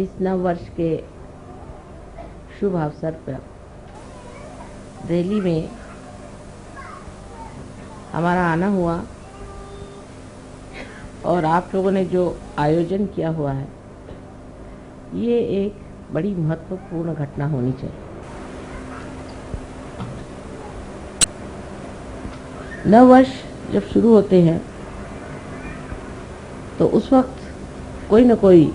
इस नव वर्ष के शुभ अवसर पर दिल्ली में हमारा आना हुआ और आप लोगों ने जो आयोजन किया हुआ है, ये एक बड़ी महत्वपूर्ण घटना होनी चाहिए। नव वर्ष जब शुरू होते हैं तो उस वक्त कोई न कोई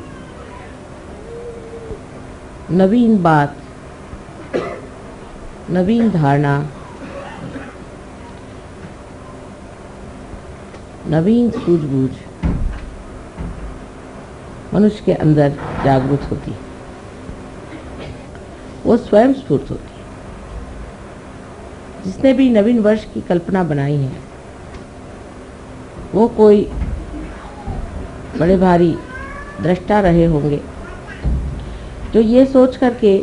नवीन बात, नवीन धारणा, नवीन सूझबूझ मनुष्य के अंदर जागृत होती है। वो स्वयं स्फूर्त होती है। जिसने भी नवीन वर्ष की कल्पना बनाई है, वो कोई बड़े भारी दृष्टा रहे होंगे जो ये सोच करके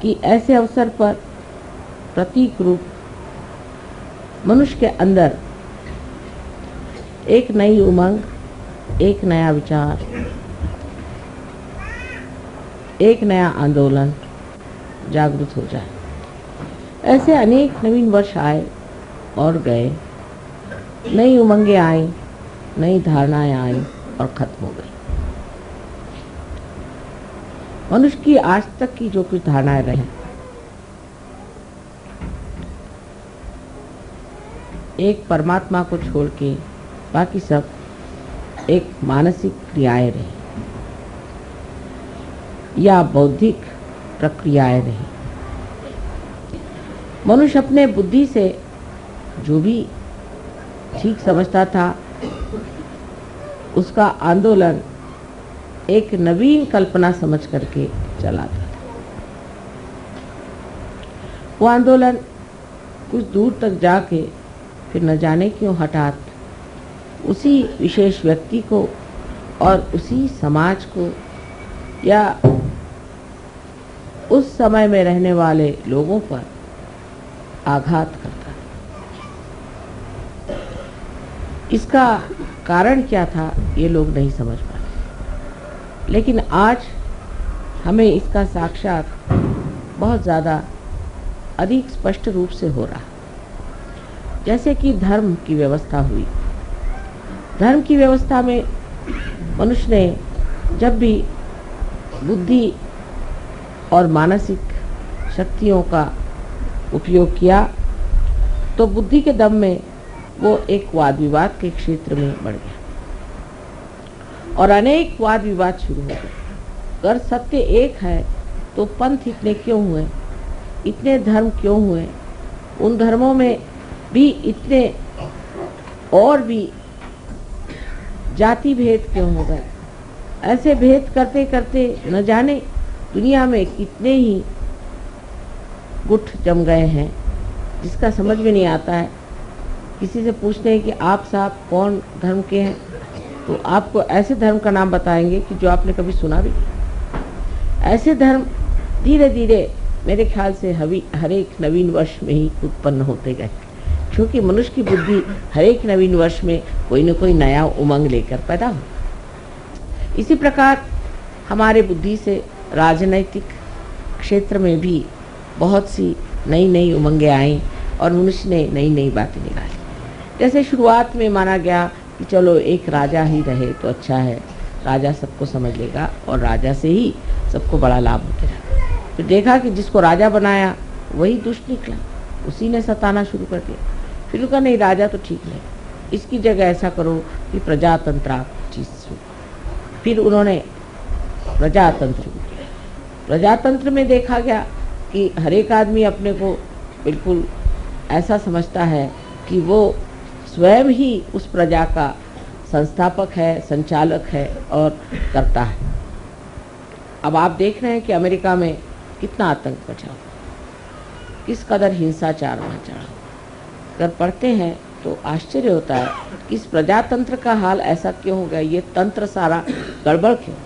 कि ऐसे अवसर पर प्रतीक रूप मनुष्य के अंदर एक नई उमंग, एक नया विचार, एक नया आंदोलन जागृत हो जाए। ऐसे अनेक नवीन वर्ष आए और गए, नई उमंगें आई, नई धारणाएं आई और खत्म हो गई। मनुष्य की आज तक की जो कुछ धारणाएं रही, एक परमात्मा को छोड़ के बाकी सब एक मानसिक क्रियाएं रही या बौद्धिक प्रक्रियाएं रही। मनुष्य अपने बुद्धि से जो भी ठीक समझता था, उसका आंदोलन एक नवीन कल्पना समझ करके चलाता था। वो आंदोलन कुछ दूर तक जाके फिर न जाने क्यों हठात उसी विशेष व्यक्ति को और उसी समाज को या उस समय में रहने वाले लोगों पर आघात करता है। इसका कारण क्या था, ये लोग नहीं समझ पाते, लेकिन आज हमें इसका साक्षात बहुत ज़्यादा अधिक स्पष्ट रूप से हो रहा है। जैसे कि धर्म की व्यवस्था हुई। धर्म की व्यवस्था में मनुष्य ने जब भी बुद्धि और मानसिक शक्तियों का उपयोग किया तो बुद्धि के दम में वो एक वाद विवाद के क्षेत्र में बढ़ गया और अनेक वाद विवाद शुरू हो गए। अगर सत्य एक है तो पंथ इतने क्यों हुए, इतने धर्म क्यों हुए, उन धर्मों में भी इतने और भी जाति भेद क्यों हो गए। ऐसे भेद करते करते न जाने दुनिया में कितने ही गुट जम गए हैं, जिसका समझ में नहीं आता है। किसी से पूछते हैं कि आप साहब कौन धर्म के हैं, तो आपको ऐसे धर्म का नाम बताएंगे कि जो आपने कभी सुना भी नहीं। ऐसे धर्म धीरे धीरे मेरे ख्याल से हर एक नवीन वर्ष में ही उत्पन्न होते गए, क्योंकि मनुष्य की बुद्धि हर एक नवीन वर्ष में कोई न कोई नया उमंग लेकर पैदा हो। इसी प्रकार हमारे बुद्धि से राजनैतिक क्षेत्र में भी बहुत सी नई नई उमंगें आई और मनुष्य ने नई नई बातें निकाली। जैसे शुरुआत में माना गया कि चलो एक राजा ही रहे तो अच्छा है, राजा सबको समझ लेगा और राजा से ही सबको बड़ा लाभ होता है। फिर देखा कि जिसको राजा बनाया वही दुष्ट निकला, उसी ने सताना शुरू कर दिया। फिर कहा नहीं, राजा तो ठीक नहीं, इसकी जगह ऐसा करो कि प्रजातंत्र चीज शुरू। फिर उन्होंने प्रजातंत्र शुरू किया। प्रजातंत्र में देखा गया कि हर एक आदमी अपने को बिल्कुल ऐसा समझता है कि वो स्वयं ही उस प्रजा का संस्थापक है, संचालक है और करता है। अब आप देख रहे हैं कि अमेरिका में कितना आतंक मचा हुआ, किस कदर हिंसाचार वहाँ चढ़ा। अगर पढ़ते हैं तो आश्चर्य होता है कि इस प्रजातंत्र का हाल ऐसा क्यों हो गया, ये तंत्र सारा गड़बड़ क्यों।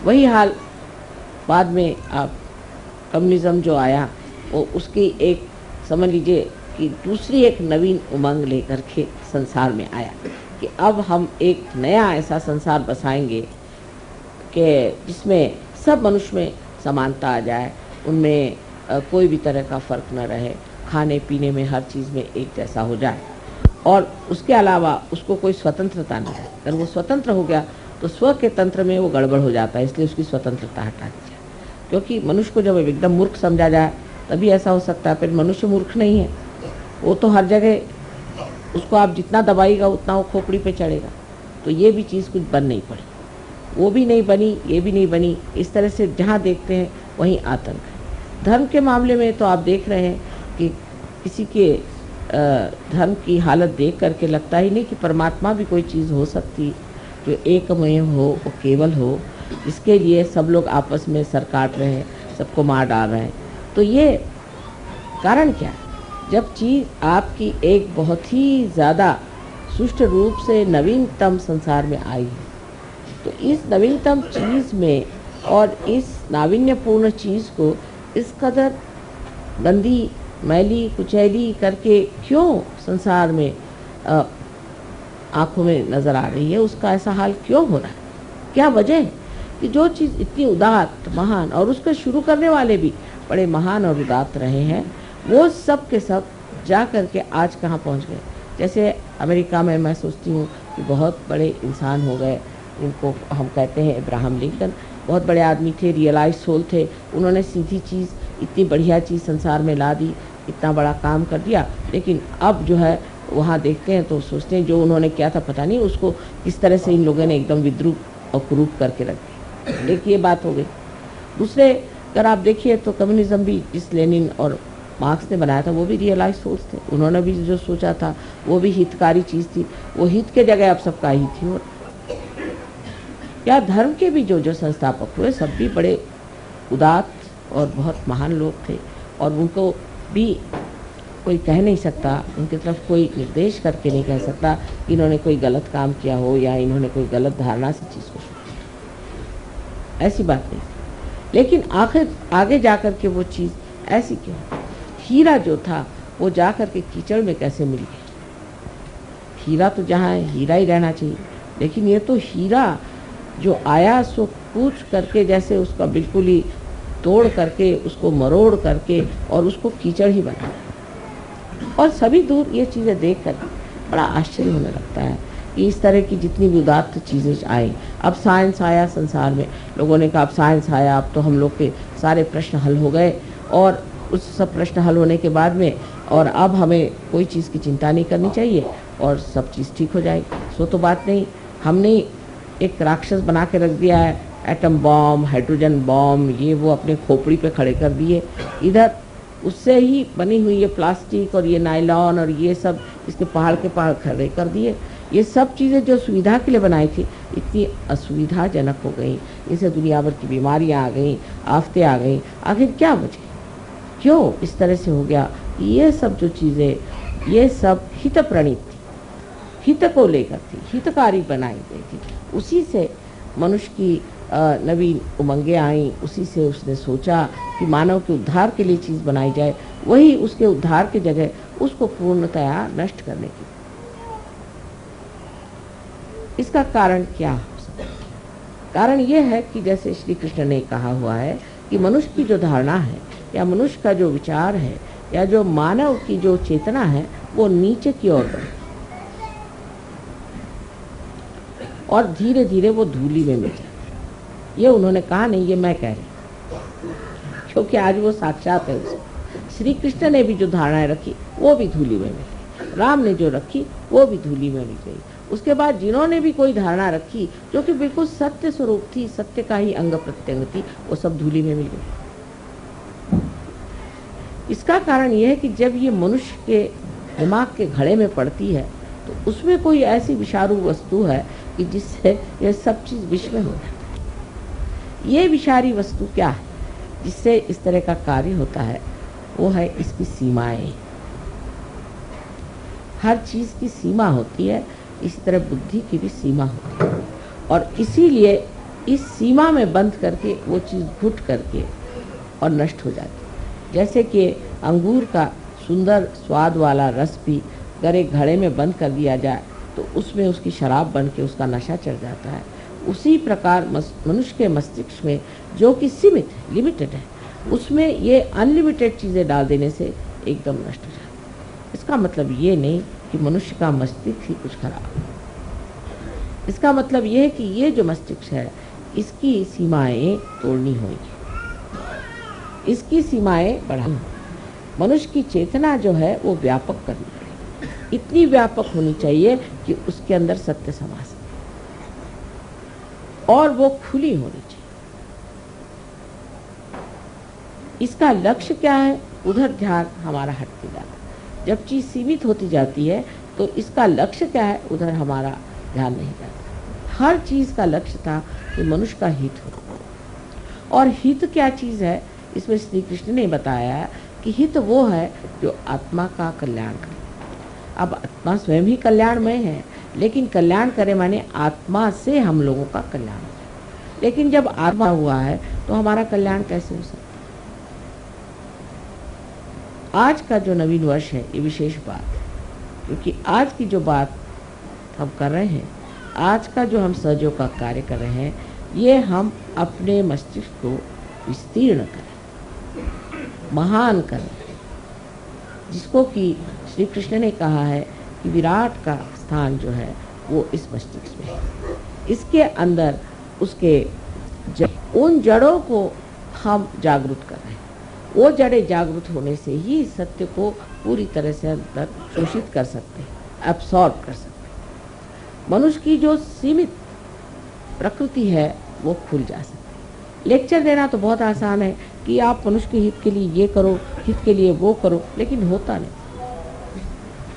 वही हाल बाद में आप कम्युनिज्म जो आया वो उसकी एक समझ लीजिए कि दूसरी एक नवीन उमंग लेकर के संसार में आया कि अब हम एक नया ऐसा संसार बसाएंगे के जिसमें सब मनुष्य में समानता आ जाए, उनमें कोई भी तरह का फ़र्क न रहे, खाने पीने में हर चीज़ में एक जैसा हो जाए, और उसके अलावा उसको कोई स्वतंत्रता न रहे। अगर वो स्वतंत्र हो गया तो स्व के तंत्र में वो गड़बड़ हो जाता है, इसलिए उसकी स्वतंत्रता हटा दी जाए। क्योंकि मनुष्य को जब एकदम मूर्ख समझा जाए तभी ऐसा हो सकता है, फिर मनुष्य मूर्ख नहीं है, वो तो हर जगह उसको आप जितना दबाएगा उतना वो खोपड़ी पे चढ़ेगा। तो ये भी चीज़ कुछ बन नहीं पड़ी, वो भी नहीं बनी, ये भी नहीं बनी। इस तरह से जहाँ देखते हैं वहीं आतंक है। धर्म के मामले में तो आप देख रहे हैं कि किसी के धर्म की हालत देख करके लगता ही नहीं कि परमात्मा भी कोई चीज़ हो सकती जो एकमय हो, वो केवल हो, इसके लिए सब लोग आपस में सर काट रहे हैं, सबको मार डाल रहे हैं। तो ये कारण क्या है? जब चीज़ आपकी एक बहुत ही ज़्यादा सुष्ट रूप से नवीनतम संसार में आई है, तो इस नवीनतम चीज़ में और इस नाविन्यपूर्ण चीज़ को इस कदर गंदी, मैली, कुचैली करके क्यों संसार में आँखों में नज़र आ रही है, उसका ऐसा हाल क्यों हो रहा है? क्या वजह है कि जो चीज़ इतनी उदात्त, महान, और उसको शुरू करने वाले भी बड़े महान और उदात्त रहे हैं, वो सब के सब जा कर के आज कहाँ पहुँच गए? जैसे अमेरिका में मैं सोचती हूँ कि बहुत बड़े इंसान हो गए, इनको हम कहते हैं अब्राहम लिंकन, बहुत बड़े आदमी थे, रियलाइज सोल थे, उन्होंने सीधी चीज़, इतनी बढ़िया चीज़ संसार में ला दी, इतना बड़ा काम कर दिया। लेकिन अब जो है वहाँ देखते हैं तो सोचते हैं जो उन्होंने किया था पता नहीं उसको किस तरह से इन लोगों ने एकदम विद्रूप और कुरूप करके रख दिया। एक ये बात हो गई। दूसरे अगर आप देखिए तो कम्युनिज्म भी जिस लेनिन और मार्क्स ने बनाया था वो भी रियलाइज सोच थे, उन्होंने भी जो सोचा था वो भी हितकारी चीज़ थी, वो हित के जगह अब सबका ही थी। और या धर्म के भी जो संस्थापक हुए सब भी बड़े उदात्त और बहुत महान लोग थे, और उनको भी कोई कह नहीं सकता, उनकी तरफ कोई निर्देश करके नहीं कह सकता कि इन्होंने कोई गलत काम किया हो या इन्होंने कोई गलत धारणा से चीज़ को शुरू, ऐसी बात नहीं। लेकिन आखिर आगे जाकर के वो चीज़ ऐसी क्यों? हीरा जो था वो जाकर के कीचड़ में कैसे मिल गया? हीरा तो जहाँ है हीरा ही रहना चाहिए, लेकिन ये तो हीरा जो आया सो पूछ करके जैसे उसका बिल्कुल ही तोड़ करके, उसको मरोड़ करके और उसको कीचड़ ही बना। और सभी दूर ये चीज़ें देख कर बड़ा आश्चर्य होने लगता है कि इस तरह की जितनी भी उदात्त चीज़ें आई। अब साइंस आया संसार में, लोगों ने कहा अब साइंस आया, अब तो हम लोग के सारे प्रश्न हल हो गए, और उस सब प्रश्न हल होने के बाद में और अब हमें कोई चीज़ की चिंता नहीं करनी चाहिए और सब चीज़ ठीक हो जाएगी। सो तो बात नहीं, हमने एक राक्षस बना के रख दिया है, एटम बॉम्ब, हाइड्रोजन बॉम्ब, ये वो अपने खोपड़ी पे खड़े कर दिए। इधर उससे ही बनी हुई ये प्लास्टिक और ये नायलॉन और ये सब इसके पहाड़ के पहाड़ खड़े कर दिए। ये सब चीज़ें जो सुविधा के लिए बनाई थी इतनी असुविधाजनक हो गई, इसे दुनिया भर की बीमारियां आ गई, आफतें आ गई। आखिर क्या वजह, क्यों इस तरह से हो गया? ये सब जो चीज़ें ये सब हित प्रणीत थी, हित को लेकर थी, हितकारी बनाई गई थी। उसी से मनुष्य की नवीन उमंगें आई, उसी से उसने सोचा कि मानव के उद्धार के लिए चीज़ बनाई जाए, वही उसके उद्धार की जगह उसको पूर्णतया नष्ट करने की। इसका कारण क्या हो सकता है? कारण यह है कि जैसे श्री कृष्ण ने कहा हुआ है कि मनुष्य की जो धारणा है या मनुष्य का जो विचार है या जो मानव की जो चेतना है वो नीचे की ओर बढ़े और धीरे धीरे वो धूली में मिल जाए। ये उन्होंने कहा नहीं, ये मैं कह रही, क्योंकि आज वो साक्षात है उसमें। श्री कृष्ण ने भी जो धारणाएं रखी वो भी धूली में मिल, राम ने जो रखी वो भी धूली में मिल गई। उसके बाद जिन्होंने भी कोई धारणा रखी जो कि बिल्कुल सत्य स्वरूप थी, सत्य का ही अंग प्रत्यंग थी, वो सब धूली में मिल गई। इसका कारण यह है कि जब ये मनुष्य के दिमाग के घड़े में पड़ती है तो उसमें कोई ऐसी विषारू वस्तु है कि जिससे यह सब चीज़ विष में हो जाती है। ये विषारी वस्तु क्या है जिससे इस तरह का कार्य होता है? वो है इसकी सीमाएं। हर चीज़ की सीमा होती है, इसी तरह बुद्धि की भी सीमा होती है, और इसीलिए इस सीमा में बंद करके वो चीज़ घुट करके और नष्ट हो जाती है। जैसे कि अंगूर का सुंदर स्वाद वाला रस भी अगर एक घड़े में बंद कर दिया जाए तो उसमें उसकी शराब बन के उसका नशा चढ़ जाता है। उसी प्रकार मनुष्य के मस्तिष्क में जो कि सीमित है, लिमिटेड है, उसमें ये अनलिमिटेड चीज़ें डाल देने से एकदम नष्ट हो जाए। इसका मतलब ये नहीं कि मनुष्य का मस्तिष्क ही कुछ खराब है। इसका मतलब ये है कि ये जो मस्तिष्क है इसकी सीमाएं तोड़नी होगी, इसकी सीमाएं बढ़ानी। मनुष्य की चेतना जो है वो व्यापक करनी पड़ेगी, इतनी व्यापक होनी चाहिए कि उसके अंदर सत्य समा सके और वो खुली होनी चाहिए। इसका लक्ष्य क्या है? उधर ध्यान हमारा हटते जाता है। जब चीज सीमित होती जाती है तो इसका लक्ष्य क्या है? उधर हमारा ध्यान नहीं जाता। हर चीज का लक्ष्य था कि मनुष्य का हित हो। और हित क्या चीज है? इसमें श्री कृष्ण ने बताया कि हित वो है जो आत्मा का कल्याण करे। अब आत्मा स्वयं ही कल्याणमय है, लेकिन कल्याण करे माने आत्मा से हम लोगों का कल्याण हो। लेकिन जब आत्मा हुआ है तो हमारा कल्याण कैसे हो सकता? आज का जो नवीन वर्ष है ये विशेष बात है, क्योंकि आज की जो बात हम कर रहे हैं, आज का जो हम सहयोग का कार्य कर रहे हैं, ये हम अपने मस्तिष्क को विस्तीर्ण करें, महान करें, जिसको कि श्री कृष्ण ने कहा है कि विराट का स्थान जो है वो इस मस्तिष्क में है। इसके अंदर उसके उन जड़ों को हम जागरूक कर रहे हैं। वो जड़ें जागरूक होने से ही सत्य को पूरी तरह से अंदर शोषित कर सकते हैं, एब्सॉर्ब कर सकते हैं। मनुष्य की जो सीमित प्रकृति है वो खुल जा सकती है। लेक्चर देना तो बहुत आसान है कि आप मनुष्य के हित के लिए ये करो, हित के लिए वो करो, लेकिन होता नहीं।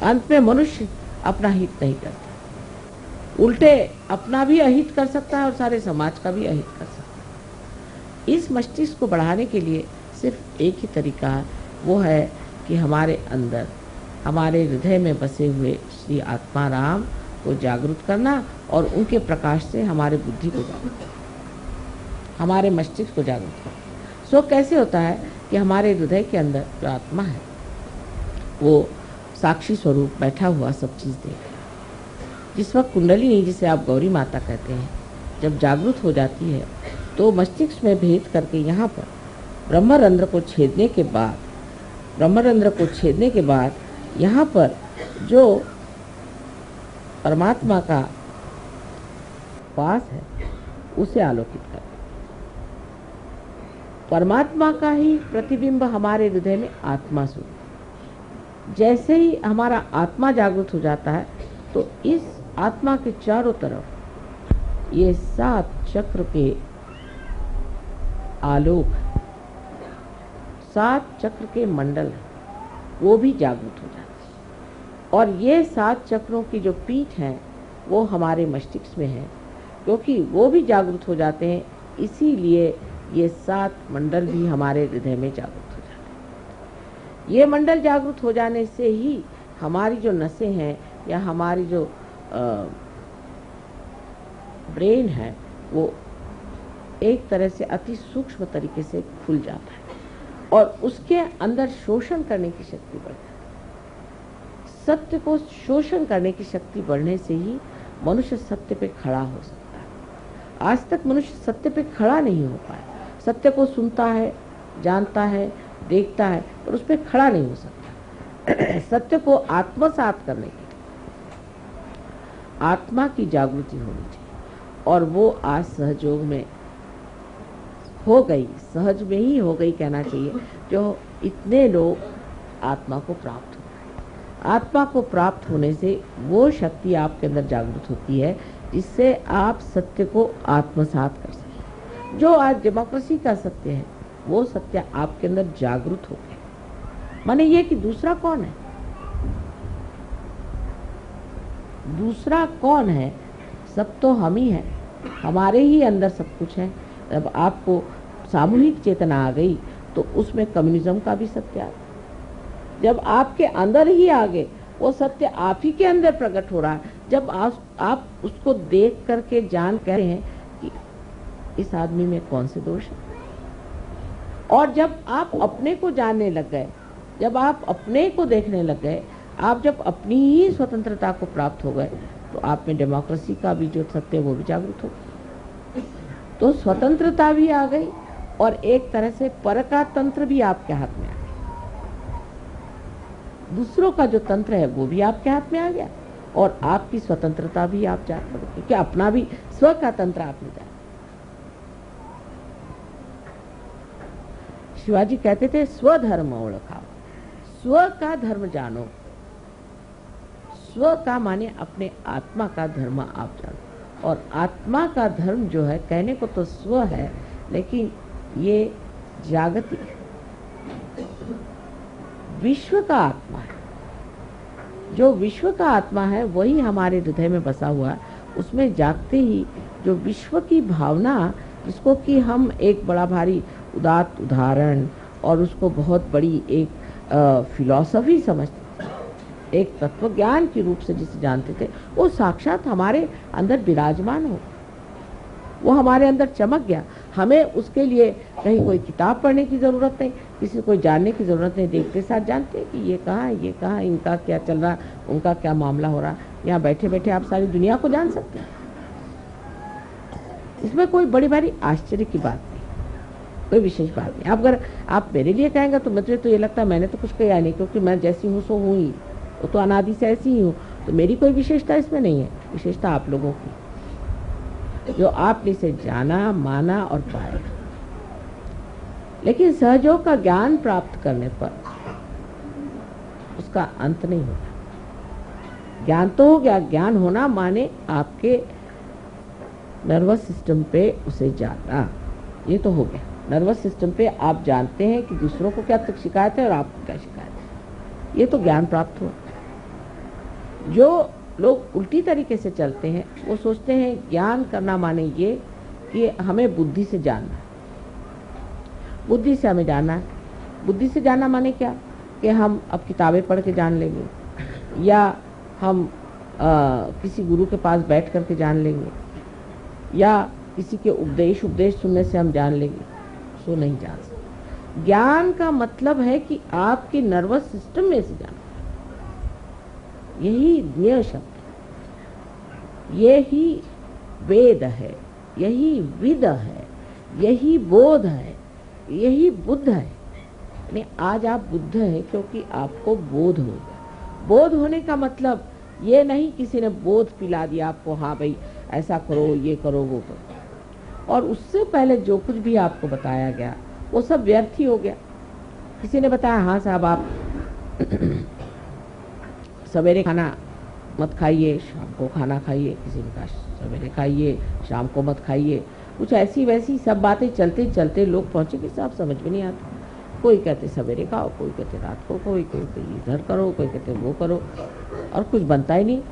अंत में मनुष्य अपना हित नहीं करता, उल्टे अपना भी अहित कर सकता है और सारे समाज का भी अहित कर सकता है। इस मस्तिष्क को बढ़ाने के लिए सिर्फ एक ही तरीका है, वो है कि हमारे अंदर, हमारे हृदय में बसे हुए श्री आत्मा राम को जागरूक करना और उनके प्रकाश से हमारे बुद्धि को जागरूक करना, हमारे मस्तिष्क को जागरूक करना। सो कैसे होता है कि हमारे हृदय के अंदर जो आत्मा है वो साक्षी स्वरूप बैठा हुआ सब चीज़ देख रहा है। जिस वक्त कुंडलिनी, जिसे आप गौरी माता कहते हैं, जब जागरूक हो जाती है तो मस्तिष्क में भेद करके यहाँ पर ब्रह्मरंध्र को छेदने के बाद यहाँ पर जो परमात्मा का वास है उसे आलोकित कर, परमात्मा का ही प्रतिबिंब हमारे हृदय में आत्मा स्वरूप। जैसे ही हमारा आत्मा जागृत हो जाता है तो इस आत्मा के चारों तरफ ये 7 चक्र के आलोक, 7 चक्र के मंडल वो भी जागृत हो जाते हैं। और ये 7 चक्रों की जो पीठ है वो हमारे मस्तिष्क में है, क्योंकि वो भी जागृत हो जाते हैं, इसीलिए ये 7 मंडल भी हमारे हृदय में जागृत हो जाते हैं। ये मंडल जागृत हो जाने से ही हमारी जो नसें हैं या हमारी जो ब्रेन है वो एक तरह से अति सूक्ष्म तरीके से खुल जाता है और उसके अंदर शोषण करने की शक्ति बढ़ती है। सत्य को शोषण करने की शक्ति बढ़ने से ही मनुष्य सत्य पे खड़ा हो सकता है। आज तक मनुष्य सत्य पे खड़ा नहीं हो पाया। सत्य को सुनता है, जानता है, देखता है, पर उस पर खड़ा नहीं हो सकता। सत्य को आत्मसात करने के लिए आत्मा की जागृति होनी चाहिए और वो आज सहयोग में हो गई, सहज में ही हो गई कहना चाहिए, जो इतने लोग आत्मा को प्राप्त हो गए। आत्मा को प्राप्त होने से वो शक्ति आपके अंदर जागृत होती है जिससे आप सत्य को आत्मसात कर सकें। जो आज डेमोक्रेसी का सत्य है वो सत्य आपके अंदर जागृत हो गया। माने ये कि दूसरा कौन है? दूसरा कौन है? सब तो हम ही हैं, हमारे ही अंदर सब कुछ है। जब आपको सामूहिक चेतना आ गई तो उसमें कम्युनिज्म का भी सत्य आ गया। जब आपके अंदर ही आ गए, वो सत्य आप ही के अंदर प्रकट हो रहा है। जब आप उसको देख करके जान कह रहे हैं कि इस आदमी में कौन से दोष है, और जब आप अपने को जानने लग गए, जब आप अपने को देखने लग गए, आप जब अपनी ही स्वतंत्रता को प्राप्त हो गए, तो आप में डेमोक्रेसी का भी जो सत्य है वो भी जागृत हो गया। तो स्वतंत्रता भी आ गई और एक तरह से पर का तंत्र भी आपके हाथ में आ गया। दूसरों का जो तंत्र है वो भी आपके हाथ में आ गया और आपकी स्वतंत्रता भी आप जान पड़े, क्योंकि अपना भी स्व का तंत्र आपने जाना। शिवाजी कहते थे स्वधर्म ओळखाओ, स्व का धर्म जानो। स्व का माने अपने आत्मा का धर्म आप जानो, और आत्मा का धर्म जो है कहने को तो स्व है, लेकिन ये जागतिक विश्व का आत्मा है। जो विश्व का आत्मा है वही हमारे हृदय में बसा हुआ है। उसमें जागते ही जो विश्व की भावना, जिसको कि हम एक बड़ा भारी उदात्त उदाहरण और उसको बहुत बड़ी एक फिलॉसफी समझते थे, एक तत्व ज्ञान के रूप से जिसे जानते थे, वो साक्षात हमारे अंदर विराजमान हो, वो हमारे अंदर चमक गया। हमें उसके लिए कहीं कोई किताब पढ़ने की ज़रूरत नहीं, किसी को जानने की ज़रूरत नहीं। देखते साथ जानते हैं कि ये कहाँ है, ये कहाँ, इनका क्या चल रहा, उनका क्या मामला हो रहा। यहाँ बैठे बैठे आप सारी दुनिया को जान सकते हैं। इसमें कोई बड़ी भारी आश्चर्य की बात नहीं, कोई विशेष बात नहीं। अगर आप मेरे लिए कहेंगे तो मुझे तो ये लगता है मैंने तो कुछ कहा नहीं, क्योंकि मैं जैसी हूँ सो हूँ ही, वो तो अनादि से ऐसी ही हूँ, तो मेरी कोई विशेषता इसमें नहीं है। विशेषता आप लोगों की, जो आपने इसे जाना, माना और पाया। लेकिन सहयोग का ज्ञान प्राप्त करने पर उसका अंत नहीं होता। ज्ञान तो हो गया, ज्ञान होना माने आपके नर्वस सिस्टम पे उसे जाना, ये तो हो गया। नर्वस सिस्टम पे आप जानते हैं कि दूसरों को क्या तक शिकायत है और आपको क्या शिकायत है, ये तो ज्ञान प्राप्त हुआ। जो लोग उल्टी तरीके से चलते हैं वो सोचते हैं ज्ञान करना माने ये कि हमें बुद्धि से जानना है, बुद्धि से हमें जानना है। बुद्धि से जानना माने क्या कि हम अब किताबें पढ़ के जान लेंगे, या हम किसी गुरु के पास बैठ करके जान लेंगे, या किसी के उपदेश सुनने से हम जान लेंगे। सो नहीं जान सकते। ज्ञान का मतलब है कि आपके नर्वस सिस्टम में से जाना, यही ज्ञेय शब्द है, यही वेद है, यही विद है, यही बोध है, यही बुद्ध है। यानी आज आप बुद्ध हैं क्योंकि आपको बोध हो गया। बोध होने का मतलब ये नहीं किसी ने बोध पिला दिया आपको, हाँ भाई ऐसा करो, ये करो, वो करो, और उससे पहले जो कुछ भी आपको बताया गया वो सब व्यर्थ ही हो गया। किसी ने बताया हाँ साहब आप सवेरे खाना मत खाइए, शाम को खाना खाइए। किसी ने कहा सवेरे खाइए, शाम को मत खाइए। कुछ ऐसी वैसी सब बातें चलते चलते लोग पहुँचे कि साहब समझ में नहीं आता। कोई कहते सवेरे खाओ, कोई कहते रात को, कोई कहते इधर करो, कोई कहते वो करो, और कुछ बनता ही नहीं।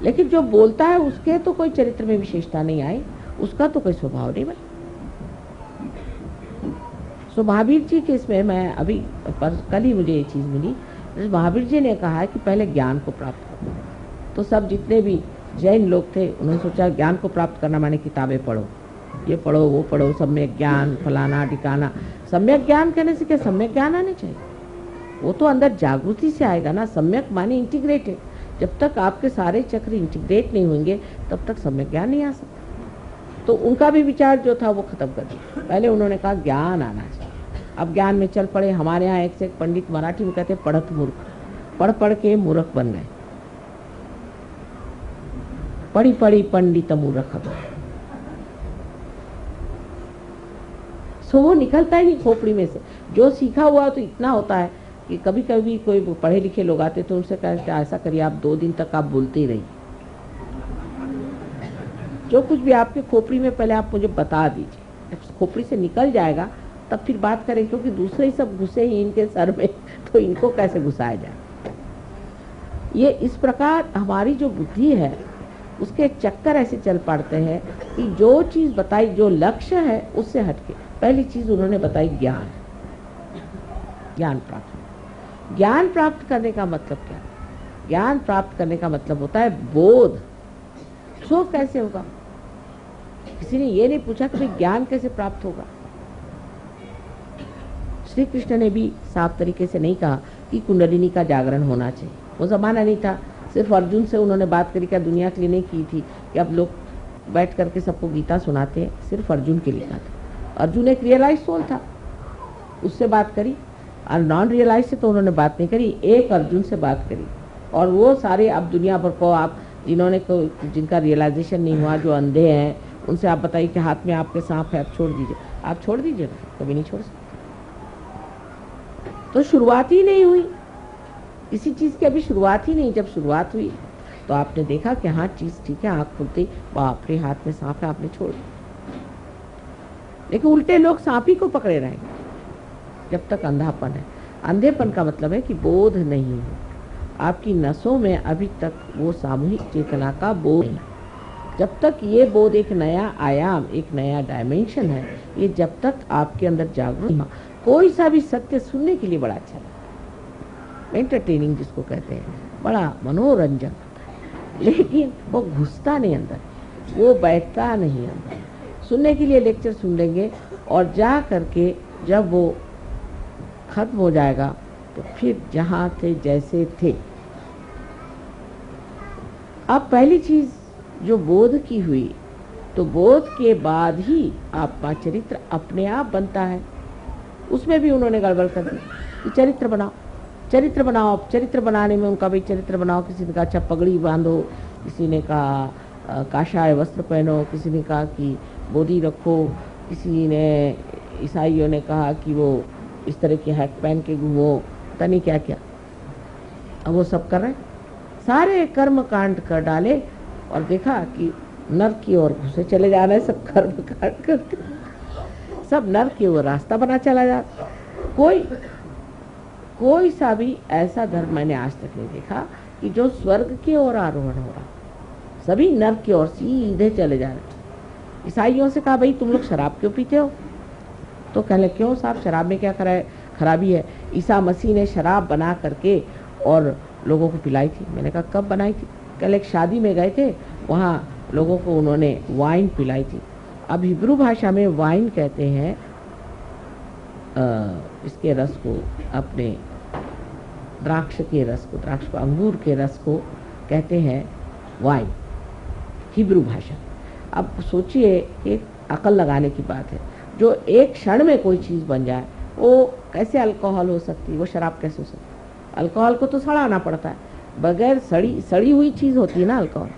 लेकिन जो बोलता है उसके तो कोई चरित्र में विशेषता नहीं आई, उसका तो कोई स्वभाव नहीं बना। सो महावीर जी के इसमें मैं अभी कल ही मुझे ये चीज़ मिली, महावीर जी ने कहा है कि पहले ज्ञान को प्राप्त करो। तो सब जितने भी जैन लोग थे उन्होंने सोचा ज्ञान को प्राप्त करना माने किताबें पढ़ो, ये पढ़ो, वो पढ़ो, सम्यक ज्ञान फलाना ठिकाना। सम्यक ज्ञान कहने से क्या सम्यक ज्ञान आने चाहिए? वो तो अंदर जागृति से आएगा ना। सम्यक माने इंटीग्रेटेड। जब तक आपके सारे चक्र इंटीग्रेट नहीं होंगे तब तक सम्यक ज्ञान नहीं आ सकता। तो उनका भी विचार जो था वो खत्म कर दिया। पहले उन्होंने कहा ज्ञान आना चाहिए। अब ज्ञान में चल पड़े। हमारे यहाँ एक से एक पंडित मराठी में कहते पढ़त मूर्ख, पढ़ पढ़ के मूर्ख बन गए। पढ़ी पढ़ी पंडित मूर्ख बन। सो वो निकलता ही नहीं खोपड़ी में से। जो सीखा हुआ तो इतना होता है कि कभी कभी कोई पढ़े लिखे लोग आते तो उनसे कहते ऐसा करिए आप 2 दिन तक आप बोलते ही रहिए, जो कुछ भी आपके खोपड़ी में पहले आप मुझे बता दीजिए। जब खोपड़ी से निकल जाएगा तब फिर बात करें, क्योंकि दूसरे ही सब घुसे ही इनके सर में, तो इनको कैसे घुसाया जाए। ये इस प्रकार हमारी जो बुद्धि है उसके चक्कर ऐसे चल पड़ते हैं कि जो चीज़ बताई, जो लक्ष्य है उससे हटके पहली चीज़ उन्होंने बताई ज्ञान। ज्ञान प्राप्त, ज्ञान प्राप्त करने का मतलब क्या? ज्ञान प्राप्त करने का मतलब होता है बोध। सो कैसे होगा? किसी ने ये नहीं पूछा कि ज्ञान कैसे प्राप्त होगा। श्री कृष्ण ने भी साफ तरीके से नहीं कहा कि कुंडलिनी का जागरण होना चाहिए। वो जमाना नहीं था। सिर्फ अर्जुन से उन्होंने बात करी, क्या दुनिया के लिए नहीं की थी कि अब लोग बैठ करके सबको गीता सुनाते हैं, सिर्फ अर्जुन के लिए था। अर्जुन एक रियलाइज सोल था, उससे बात करी, और नॉन रियलाइज से तो उन्होंने बात नहीं करी, एक अर्जुन से बात करी। और वो सारे अब दुनिया भर को आप जिन्होंने जिनका रियलाइजेशन नहीं हुआ, जो अंधे हैं, उनसे आप बताइए कि हाथ में आपके सांप है, आप छोड़ दीजिए, आप छोड़ दीजिएगा, कभी नहीं छोड़ सकते। तो शुरुआत ही नहीं हुई किसी चीज की, अभी शुरुआत ही नहीं। जब शुरुआत हुई तो आपने देखा कि हाँ चीज ठीक है, आंख खुलती बाप रे हाथ में सांप है, आपने छोड़ दिया। लेकिन उल्टे लोग सांप ही को पकड़े रहेंगे जब तक अंधापन है। अंधेपन का मतलब है कि बोध नहीं है, आपकी नसों में अभी तक वो सामूहिक चेतना का बोध नहीं। जब तक ये बोध एक नया आयाम, एक नया डायमेंशन है, ये जब तक आपके अंदर जागरूक है, कोई सा भी सत्य सुनने के लिए बड़ा अच्छा लगता है, एंटरटेनिंग जिसको कहते हैं, बड़ा मनोरंजन, लेकिन वो घुसता नहीं अंदर, वो बैठता नहीं अंदर। सुनने के लिए लेक्चर सुन लेंगे और जा करके जब वो खत्म हो जाएगा तो फिर जहाँ थे जैसे थे। अब पहली चीज जो बोध की हुई, तो बोध के बाद ही आपका चरित्र अपने आप बनता है। उसमें भी उन्होंने गड़बड़ कर दी कि चरित्र बनाओ, चरित्र बनाओ। अब चरित्र बनाने में उनका भाई चरित्र बनाओ, किसी ने कहा अच्छा पगड़ी बांधो, किसी ने कहा काशाय वस्त्र पहनो, किसी ने कहा कि बोधी रखो, किसी ने ईसाइयों ने कहा कि वो इस तरह की हैट पहन के घूमो, पता नहीं क्या क्या। अब वो सब कर रहे, सारे कर्म कांड कर डाले और देखा कि नर्क की ओर घुसे चले जा रहे हैं सब कर्म कांड करके, सब नर्क की ओर रास्ता बना चला जा। कोई सा भी ऐसा धर्म मैंने आज तक नहीं देखा कि जो स्वर्ग की ओर आरोहण हो रहा, सभी नर्क की ओर सीधे चले जा रहे। ईसाइयों से कहा भाई तुम लोग शराब क्यों पीते हो? तो कहने क्यों साहब, शराब में क्या खराबी है? ईसा मसीह ने शराब बना करके और लोगों को पिलाई थी। मैंने कहा कब बनाई थी? कल एक शादी में गए थे, वहाँ लोगों को उन्होंने वाइन पिलाई थी। अब हिब्रू भाषा में वाइन कहते हैं इसके रस को, अपने द्राक्ष के रस को, अंगूर के रस को कहते हैं वाइन, हिब्रू भाषा। अब सोचिए कि अकल लगाने की बात है, जो एक क्षण में कोई चीज़ बन जाए वो कैसे अल्कोहल हो सकती है, वो शराब कैसे हो सकती है? अल्कोहल को तो सड़ाना पड़ता है, बगैर सड़ी हुई चीज़ होती है ना अल्कोहल।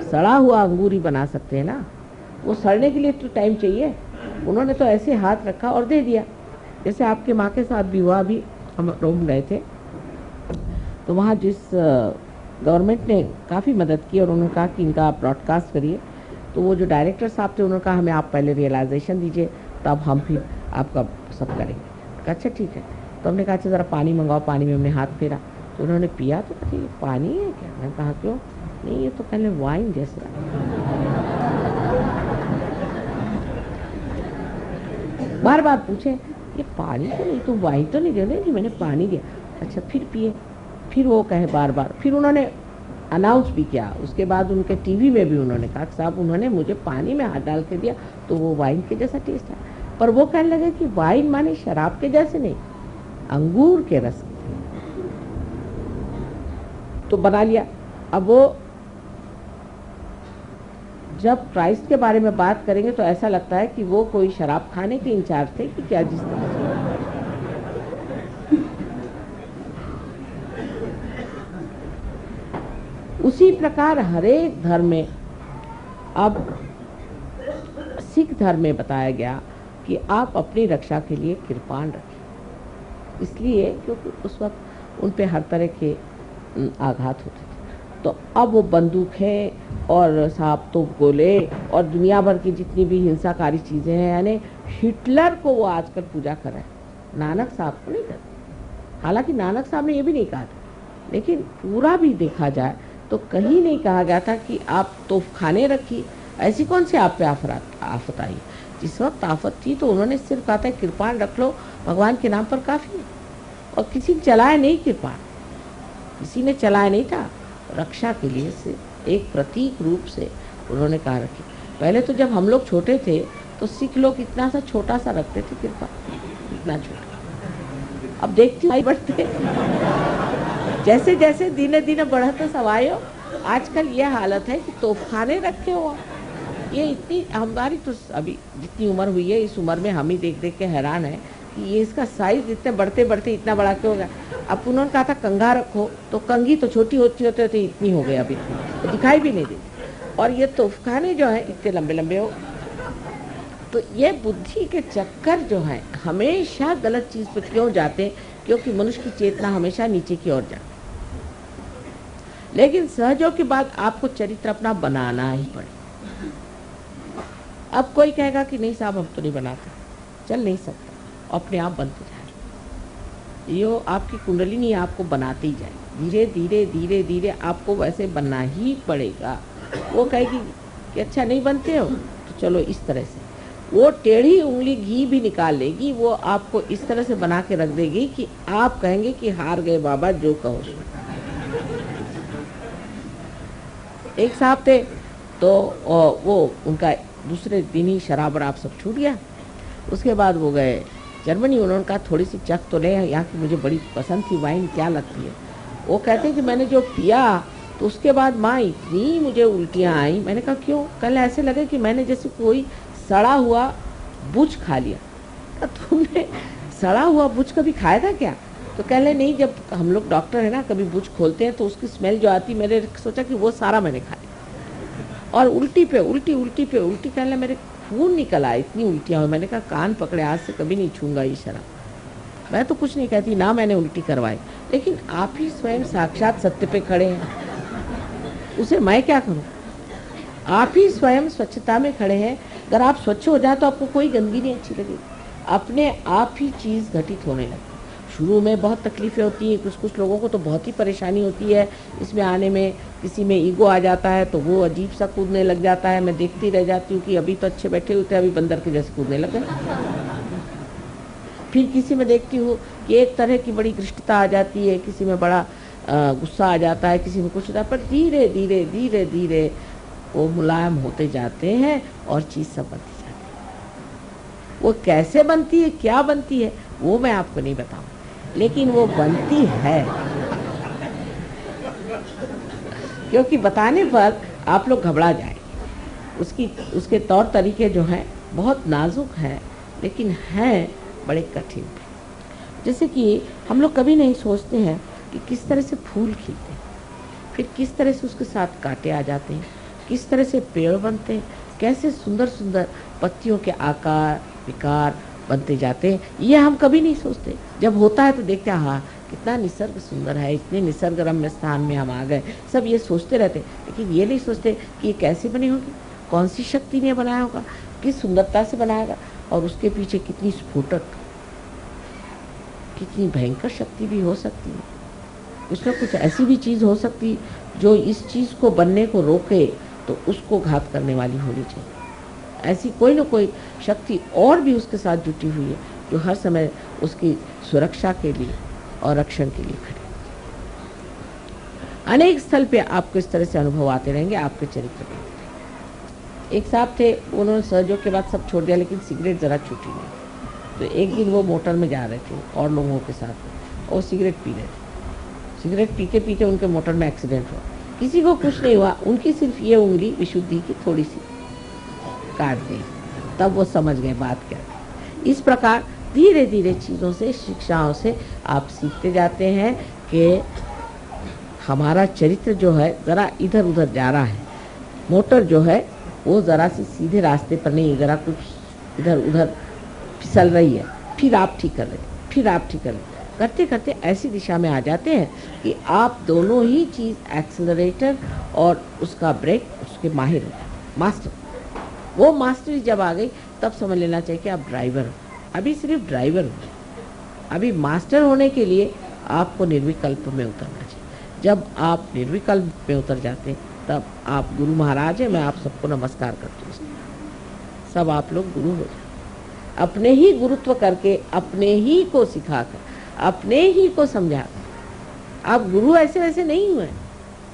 सड़ा हुआ अंगूर ही बना सकते हैं ना, वो सड़ने के लिए तो टाइम चाहिए। उन्होंने तो ऐसे हाथ रखा और दे दिया। जैसे आपके माँ के साथ भी हुआ, अभी हम रोम गए थे तो वहाँ जिस गवर्नमेंट ने काफ़ी मदद की और उन्होंने कहा कि इनका आप ब्रॉडकास्ट करिए, तो वो जो डायरेक्टर साहब थे उन्होंने कहा हमें आप पहले रियलाइजेशन दीजिए तब हम फिर आपका सब करेंगे। अच्छा ठीक है। तो हमने कहा अच्छा ज़रा पानी मंगाओ, पानी में हमने हाथ फेरा तो उन्होंने पिया, तो कहते ये पानी है क्या? मैंने कहा क्यों? नहीं ये तो पहले वाइन जैसा। बार बार पूछे ये पानी तो नहीं, तुम वाइन तो नहीं दे रहे? जी मैंने पानी दिया। अच्छा फिर पिए, फिर वो कहे बार बार, फिर उन्होंने अनाउंस भी किया। उसके बाद उनके टीवी में भी उन्होंने कहा साहब उन्होंने मुझे पानी में हाथ डाल के दिया तो वो वाइन के जैसा टेस्ट है। पर वो कहने लगे कि वाइन माने शराब के जैसे नहीं, अंगूर के रस। तो बना लिया। अब वो जब क्राइस्ट के बारे में बात करेंगे तो ऐसा लगता है कि वो कोई शराब खाने के इंचार्ज थे कि क्या, जिस तरह से उसी प्रकार हरेक धर्म में, अब सिख धर्म में बताया गया कि आप अपनी रक्षा के लिए कृपाण रखें, इसलिए क्योंकि उस वक्त उन पे हर तरह के आघात होते थे। तो अब वो बंदूकें और सांप तो गोले और दुनिया भर की जितनी भी हिंसाकारी चीज़ें हैं, यानी हिटलर को वो आजकल पूजा कर रहे हैं, नानक साहब को नहीं करते। हालांकि नानक साहब ने ये भी नहीं कहा था, लेकिन पूरा भी देखा जाए तो कहीं नहीं कहा गया था कि आप तोपखाने रखिए। ऐसी कौन सी आप पे आफत आई? जिस वक्त आफत थी तो उन्होंने सिर्फ कहा था कृपाण रख लो, भगवान के नाम पर काफ़ी है। और किसी ने चलाया नहीं कृपाण, किसी ने चलाया नहीं था। रक्षा के लिए से एक प्रतीक रूप से उन्होंने कहा रखी। पहले तो जब हम लोग छोटे थे तो सिख लोग इतना सा छोटा सा रखते थे कृपा, इतना छोटा। अब देखती भाई बढ़ते जैसे जैसे दिने दिने बढ़ते सवायो, आजकल ये हालत है कि तोपखाने रखे हो ये इतनी हमारी तो अभी जितनी उम्र हुई है, इस उम्र में हम ही देख देख के हैरान है कि ये इसका साइज इतने बढ़ते बढ़ते इतना बड़ा क्यों हो गया। अब उन्होंने कहा था कंघा रखो, तो कंघी तो छोटी होती होते होते इतनी हो गई, अभी तो दिखाई भी नहीं देती। और ये तोफखाने जो है इतने लंबे लंबे हो। तो ये बुद्धि के चक्कर जो है हमेशा गलत चीज पे क्यों जाते हैं, क्योंकि मनुष्य की चेतना हमेशा नीचे की ओर जाती। लेकिन सहयोग के बाद आपको चरित्र अपना बनाना ही पड़े। अब कोई कहेगा कि नहीं साहब हम तो नहीं बनाते, चल नहीं सकता, अपने आप बनते जाए। यो आपकी कुंडली नहीं, आपको बनाते ही जाए, धीरे धीरे धीरे धीरे आपको वैसे बनना ही पड़ेगा। वो कहेगी कि अच्छा नहीं बनते हो तो चलो इस तरह से, वो टेढ़ी उंगली घी भी निकाल लेगी, वो आपको इस तरह से बना के रख देगी कि आप कहेंगे कि हार गए बाबा, जो कहो। एक साहब थे तो वो उनका दूसरे दिन ही शराब और आप सब छूट गया। उसके बाद वो गए जर्मनी। उन्होंने कहा थोड़ी सी चख तो ले, यहाँ की मुझे बड़ी पसंद थी वाइन, क्या लगती है। वो कहते कि मैंने जो पिया तो उसके बाद माँ इतनी मुझे उल्टियाँ आई। मैंने कहा क्यों? कल ऐसे लगे कि मैंने जैसे कोई सड़ा हुआ बुझ खा लिया। तुमने सड़ा हुआ बुझ कभी खाया था क्या? तो कह ले नहीं, जब हम लोग डॉक्टर है ना, कभी बुझ खोलते हैं तो उसकी स्मेल जो आती, मैंने सोचा कि वो सारा मैंने खा लिया। और उल्टी पे उल्टी, उल्टी पे उल्टी, कह ले मेरे खून निकल आया, इतनी उल्टियाँ हुई। मैंने कहा कान पकड़े, आज से कभी नहीं छूंगा ये शराब। मैं तो कुछ नहीं कहती ना, मैंने उल्टी करवाई, लेकिन आप ही स्वयं साक्षात सत्य पे खड़े हैं, उसे मैं क्या करूँ? आप ही स्वयं स्वच्छता में खड़े हैं। अगर आप स्वच्छ हो जाए तो आपको कोई गंदगी नहीं अच्छी लगेगी, अपने आप ही चीज़ घटित होने लगती। शुरू में बहुत तकलीफ़ें होती हैं, कुछ लोगों को तो बहुत ही परेशानी होती है इसमें आने में। किसी में ईगो आ जाता है तो वो अजीब सा कूदने लग जाता है। मैं देखती रह जाती हूँ कि अभी तो अच्छे बैठे हुए थे, अभी बंदर के जैसे कूदने लगे। फिर किसी में देखती हूँ कि एक तरह की बड़ी घृष्टता आ जाती है, किसी में बड़ा गुस्सा आ जाता है, किसी में कुछ होता है, पर धीरे धीरे धीरे धीरे वो मुलायम होते जाते हैं और चीज़ सब बनती जाती है। वो कैसे बनती है, क्या बनती है, वो मैं आपको नहीं बताऊँ, लेकिन वो बनती है। क्योंकि बताने पर आप लोग घबरा जाएंगे। उसके तौर तरीके जो हैं बहुत नाजुक हैं, लेकिन हैं बड़े कठिन। जैसे कि हम लोग कभी नहीं सोचते हैं कि किस तरह से फूल खिलते हैं, फिर किस तरह से उसके साथ कांटे आ जाते हैं, किस तरह से पेड़ बनते हैं, कैसे सुंदर सुंदर पत्तियों के आकार विकार बनते जाते हैं। ये हम कभी नहीं सोचते। जब होता है तो देखते हैं हाँ कितना निसर्ग सुंदर है, इतने निसर्ग रम्य स्थान में हम आ गए, सब ये सोचते रहते। लेकिन ये नहीं सोचते कि ये कैसे बनी होगी, कौन सी शक्ति ने बनाया होगा, किस सुंदरता से बनाएगा, और उसके पीछे कितनी स्फोटक, कितनी भयंकर शक्ति भी हो सकती है। कुछ न कुछ ऐसी भी चीज़ हो सकती जो इस चीज़ को बनने को रोके तो उसको घात करने वाली होनी चाहिए। ऐसी कोई न कोई शक्ति और भी उसके साथ जुटी हुई है जो हर समय उसकी सुरक्षा के लिए और रक्षण के लिए खड़ी। अनेक स्थल पे आपको इस तरह से अनुभव आते रहेंगे, आपके चरित्र में। एक साहब थे, उन्होंने सहयोग के बाद सब छोड़ दिया, लेकिन सिगरेट ज़रा छूटी नहीं। तो एक दिन वो मोटर में जा रहे थे और लोगों के साथ, और सिगरेट पी रहे थे। सिगरेट पीते पीते उनके मोटर में एक्सीडेंट हुआ। किसी को कुछ नहीं हुआ, उनकी सिर्फ ये उंगली विशुद्धि की थोड़ी सी काट दी। तब वो समझ गए बात क्या थी। इस प्रकार धीरे धीरे चीज़ों से, शिक्षाओं से आप सीखते जाते हैं कि हमारा चरित्र जो है ज़रा इधर उधर जा रहा है। मोटर जो है वो ज़रा सी सीधे रास्ते पर नहीं, ज़रा कुछ इधर उधर फिसल रही है, फिर आप ठीक कर रहे, फिर आप ठीक कर रहे, करते करते ऐसी दिशा में आ जाते हैं कि आप दोनों ही चीज़, एक्सेलरेटर और उसका ब्रेक, उसके माहिर हो जाते, मास्टर। वो मास्टरी जब आ गई तब समझ लेना चाहिए कि आप ड्राइवर हो। अभी सिर्फ ड्राइवर हो, अभी मास्टर होने के लिए आपको निर्विकल्प में उतरना चाहिए। जब आप निर्विकल्प में उतर जाते हैं तब आप गुरु महाराज हैं। मैं आप सबको नमस्कार करती हूँ। सब आप लोग गुरु हो जाए, अपने ही गुरुत्व करके, अपने ही को सिखाकर, अपने ही को समझाकर। आप गुरु ऐसे वैसे नहीं हुए।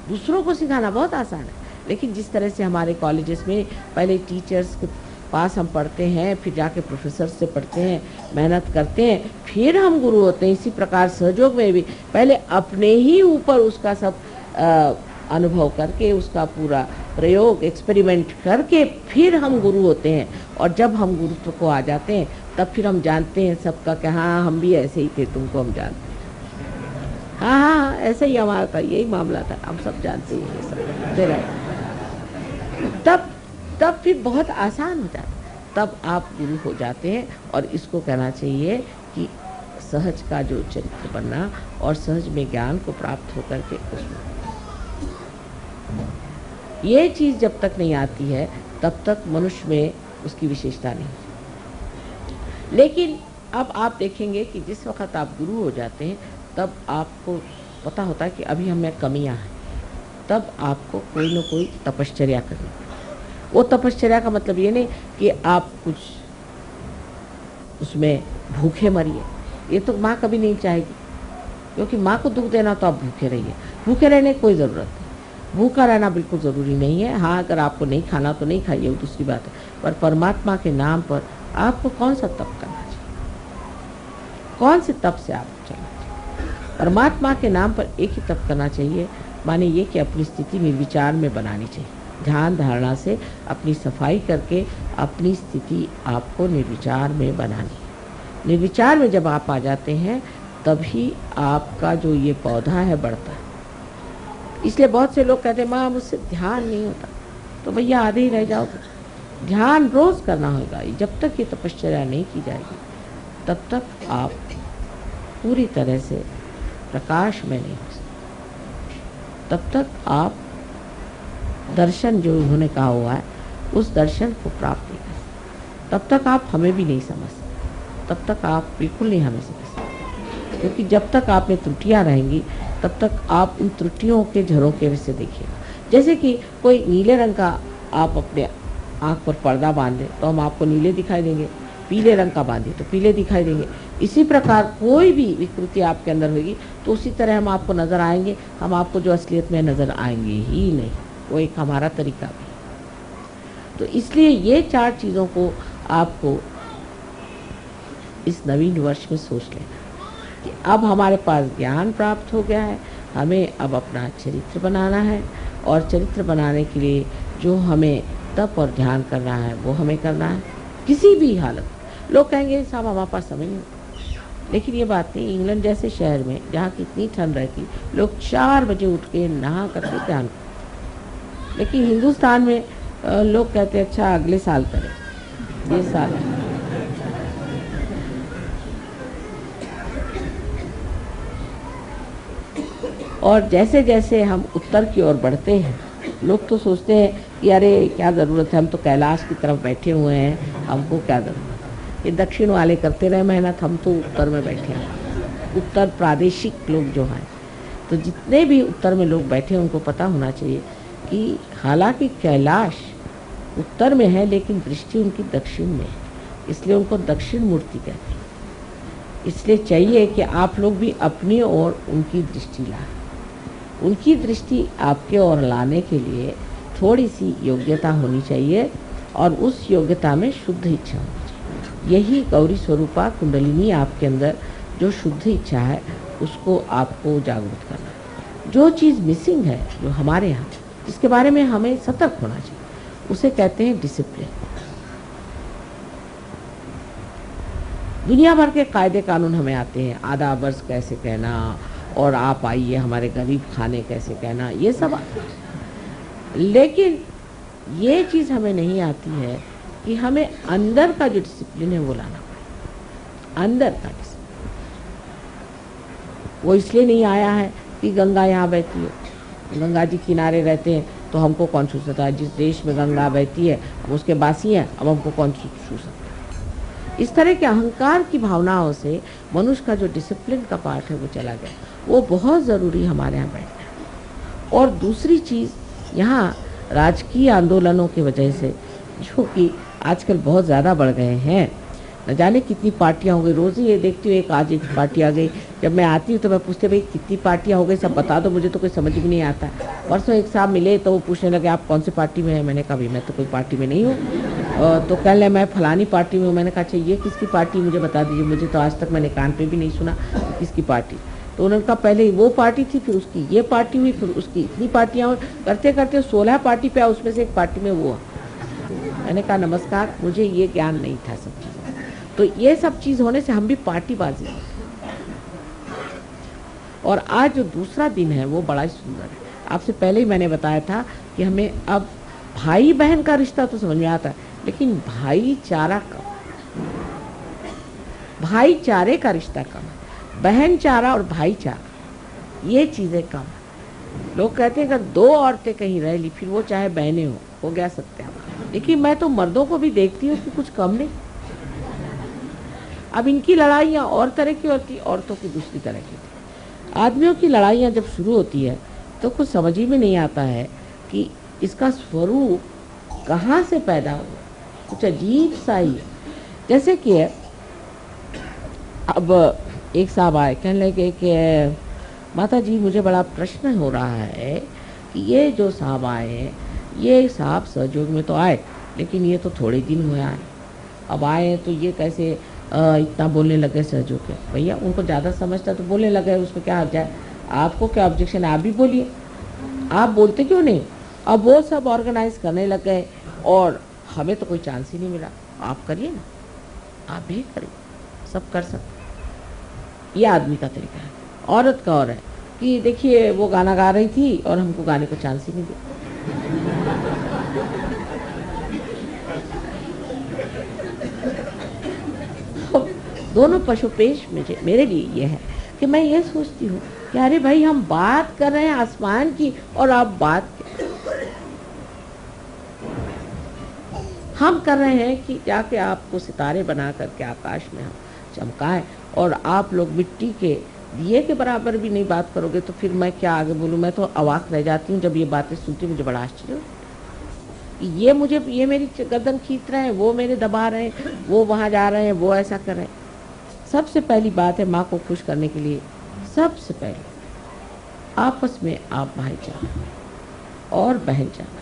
दूसरों को सिखाना बहुत आसान है, लेकिन जिस तरह से हमारे कॉलेजेस में पहले टीचर्स के पास हम पढ़ते हैं, फिर जाके प्रोफेसर से पढ़ते हैं, मेहनत करते हैं, फिर हम गुरु होते हैं। इसी प्रकार सहयोग में भी पहले अपने ही ऊपर उसका सब अनुभव करके, उसका पूरा प्रयोग एक्सपेरिमेंट करके फिर हम गुरु होते हैं। और जब हम गुरुत्व को आ जाते हैं तब फिर हम जानते हैं सबका कि हाँ हम भी ऐसे ही थे, तुमको हम जानते हैं। हाँ हाँ ऐसे ही हमारा था, यही मामला था, हम सब जानते हैं, ये सब दे रहे। तब फिर बहुत आसान हो जाता, तब आप गुरु हो जाते हैं। और इसको कहना चाहिए कि सहज का जो चरित्र बनना और सहज में ज्ञान को प्राप्त होकर के उसमें ये चीज़ जब तक नहीं आती है तब तक मनुष्य में उसकी विशेषता नहीं। लेकिन अब आप देखेंगे कि जिस वक्त आप गुरु हो जाते हैं तब आपको पता होता है कि अभी हमें कमियां हैं, तब आपको कोई न कोई तपश्चर्या करनी। वो तपश्चर्या का मतलब ये नहीं कि आप कुछ उसमें भूखे मरिए, ये तो माँ कभी नहीं चाहेगी, क्योंकि माँ को दुख देना तो आप भूखे रहिए। भूखे रहने की कोई ज़रूरत नहीं, भूखा रहना बिल्कुल ज़रूरी नहीं है। हाँ अगर आपको नहीं खाना तो नहीं खाइए, वो दूसरी बात है। पर परमात्मा के नाम पर आपको कौन सा तप करना चाहिए, कौन से तप से आपको चलना चाहिए? परमात्मा के नाम पर एक ही तप करना चाहिए, माने ये कि अपनी स्थिति निर्विचार में बनानी चाहिए। ध्यान धारणा से अपनी सफाई करके अपनी स्थिति आपको निर्विचार में बनानी है। निर्विचार में जब आप आ जाते हैं तभी आपका जो ये पौधा है बढ़ता है। इसलिए बहुत से लोग कहते हैं माँ मुझसे ध्यान नहीं होता, तो भैया आधे ही रह जाओ। ध्यान रोज करना होगा। जब तक ये तपश्चर्या नहीं की जाएगी तब तक आप पूरी तरह से प्रकाश में नहीं हो सकते। तब तक आप दर्शन जो उन्होंने कहा हुआ है उस दर्शन को प्राप्त नहीं कर सकते। तब तक आप हमें भी नहीं समझ सकते, तब तक आप बिल्कुल नहीं हमें समझ सकते। क्योंकि जब तक आप में त्रुटियाँ रहेंगी तब तक आप उन त्रुटियों के झरोखे से देखिएगा। जैसे कि कोई नीले रंग का आप अपने आँख पर पर्दा बांध दें तो हम आपको नीले दिखाई देंगे, पीले रंग का बांधिए तो पीले दिखाई देंगे। इसी प्रकार कोई भी विकृति आपके अंदर होगी तो उसी तरह हम आपको नज़र आएंगे, हम आपको जो असलियत में नज़र आएंगे ही नहीं। वो एक हमारा तरीका भी। तो इसलिए ये 4 चीज़ों को आपको इस नवीन वर्ष में सोच लेना कि अब हमारे पास ज्ञान प्राप्त हो गया है, हमें अब अपना चरित्र बनाना है। और चरित्र बनाने के लिए जो हमें तप और ध्यान करना है वो हमें करना है किसी भी हालत। लोग कहेंगे साहब हमारे पास समय नहीं होता, लेकिन ये बात नहीं। इंग्लैंड जैसे शहर में जहाँ कितनी ठंड रहती, लोग 4 बजे उठ के नहा करके ध्यान करते। लेकिन हिंदुस्तान में लोग कहते हैं अच्छा अगले साल करें, ये साल है। और जैसे जैसे हम उत्तर की ओर बढ़ते हैं लोग तो सोचते हैं कि अरे क्या ज़रूरत है, हम तो कैलाश की तरफ बैठे हुए हैं, हमको क्या ज़रूरत। ये दक्षिण वाले करते रहे मेहनत, हम तो उत्तर में बैठे हैं। उत्तर प्रादेशिक लोग जो हैं, तो जितने भी उत्तर में लोग बैठे हैं उनको पता होना चाहिए कि हालांकि कैलाश उत्तर में है लेकिन दृष्टि उनकी दक्षिण में है, इसलिए उनको दक्षिण मूर्ति कहते हैं। इसलिए चाहिए कि आप लोग भी अपनी ओर उनकी दृष्टि लाएं। उनकी दृष्टि आपके ओर लाने के लिए थोड़ी सी योग्यता होनी चाहिए और उस योग्यता में शुद्ध इच्छा होनी चाहिए। यही गौरी स्वरूपा कुंडलिनी आपके अंदर जो शुद्ध इच्छा है उसको आपको जागरूक करना है। जो चीज़ मिसिंग है जो हमारे यहाँ, जिसके बारे में हमें सतर्क होना चाहिए, उसे कहते हैं डिसिप्लिन। दुनिया भर के कायदे कानून हमें आते हैं, आधा वर्ष कैसे कहना और आप आइए हमारे गरीब खाने कैसे कहना, ये सब लेकिन ये चीज़ हमें नहीं आती है कि हमें अंदर का जो डिसिप्लिन है वो लाना पड़ेगा। अंदर का डिसिप्लिन वो इसलिए नहीं आया है कि गंगा यहाँ बहती है, गंगा जी किनारे रहते हैं तो हमको कौन छू सकता है। जिस देश में गंगा बहती है हम उसके बासी हैं, अब हमको कौन छू सकता है। इस तरह के अहंकार की भावनाओं से मनुष्य का जो डिसिप्लिन का पार्ट है वो चला गया। वो बहुत ज़रूरी हमारे यहाँ बैठना है। और दूसरी चीज़ यहाँ राजकीय आंदोलनों की वजह से जो कि आजकल बहुत ज़्यादा बढ़ गए हैं, न जाने कितनी पार्टियाँ हो गई। रोज़ ही ये देखती हूँ एक पार्टी आ गई। जब मैं आती हूँ तो मैं पूछते भाई कितनी पार्टियाँ हो गई, सब बता दो, मुझे तो कोई समझ भी नहीं आता। परसों एक साहब मिले तो वो पूछने लगे आप कौन सी पार्टी में हैं। मैंने कहा भाई मैं तो कोई पार्टी में नहीं हूँ। तो कह ले मैं फलानी पार्टी में हूँ। मैंने कहा अच्छा ये किसकी पार्टी मुझे बता दीजिए, मुझे तो आज तक मैंने कान पे भी नहीं सुना किसकी पार्टी। तो उन्होंने कहा पहले वो पार्टी थी, फिर उसकी ये पार्टी हुई, फिर उसकी इतनी पार्टियां हुई, करते करते 16 पार्टी पे, उसमें से एक पार्टी में वो हुआ। मैंने कहा नमस्कार, मुझे ये ज्ञान नहीं था सब चीज़। तो ये सब चीज़ होने से हम भी पार्टीबाजी। और आज जो दूसरा दिन है वो बड़ा ही सुंदर है। आपसे पहले ही मैंने बताया था कि हमें अब भाई बहन का रिश्ता तो समझ में आता है, लेकिन भाईचारा कम, भाईचारे का रिश्ता कम है। बहनचारा और भाईचारा ये चीज़ें कम है। लोग कहते हैं अगर दो औरतें कहीं रह ली, फिर वो चाहे बहनें हो गया सत्यानाश। लेकिन मैं तो मर्दों को भी देखती हूँ कि कुछ कम नहीं। अब इनकी लड़ाइयाँ और तरह की होती, औरतों की दूसरी तरह की होती। आदमियों की लड़ाइयाँ जब शुरू होती है तो कुछ समझ ही में नहीं आता है कि इसका स्वरूप कहाँ से पैदा हुआ, कुछ अजीब सा ही। जैसे कि अब एक साहब आए, कहने लगे कि माता जी मुझे बड़ा प्रश्न हो रहा है कि ये जो साहब आए हैं, ये साहब सहयोग में तो आए, लेकिन ये तो थोड़े दिन हुए आए, अब आए तो ये कैसे इतना बोलने लगे सहयोग के। भैया उनको ज़्यादा समझता तो बोलने लगे, उसमें क्या हर्ज है, आपको क्या ऑब्जेक्शन है, आप भी बोलिए, आप बोलते क्यों नहीं। अब वो सब ऑर्गेनाइज करने लग गए और हमें तो कोई चांस ही नहीं मिला। आप करिए ना, आप भी करिए, सब कर सकते। ये आदमी का तरीका है। औरत का और है कि देखिए वो गाना गा रही थी और हमको गाने को चांस ही नहीं दिया। दोनों पशुपेश मेरे लिए ये है कि मैं ये सोचती हूँ कि अरे भाई हम बात कर रहे हैं आसमान की और आप बात हम कर रहे हैं कि जाके आपको सितारे बना करके आकाश में हम चमकाएं, और आप लोग मिट्टी के दिए के बराबर भी नहीं बात करोगे तो फिर मैं क्या आगे बोलूँ। मैं तो अवाक रह जाती हूँ जब ये बातें सुनती, मुझे बड़ा आश्चर्य होता है। ये मेरी गर्दन खींच रहे हैं, वो मेरे दबा रहे हैं, वो वहाँ जा रहे हैं, वो ऐसा कर रहे हैं। सबसे पहली बात है माँ को खुश करने के लिए, सबसे पहले आपस में आप भाईचारा और बहनचारा,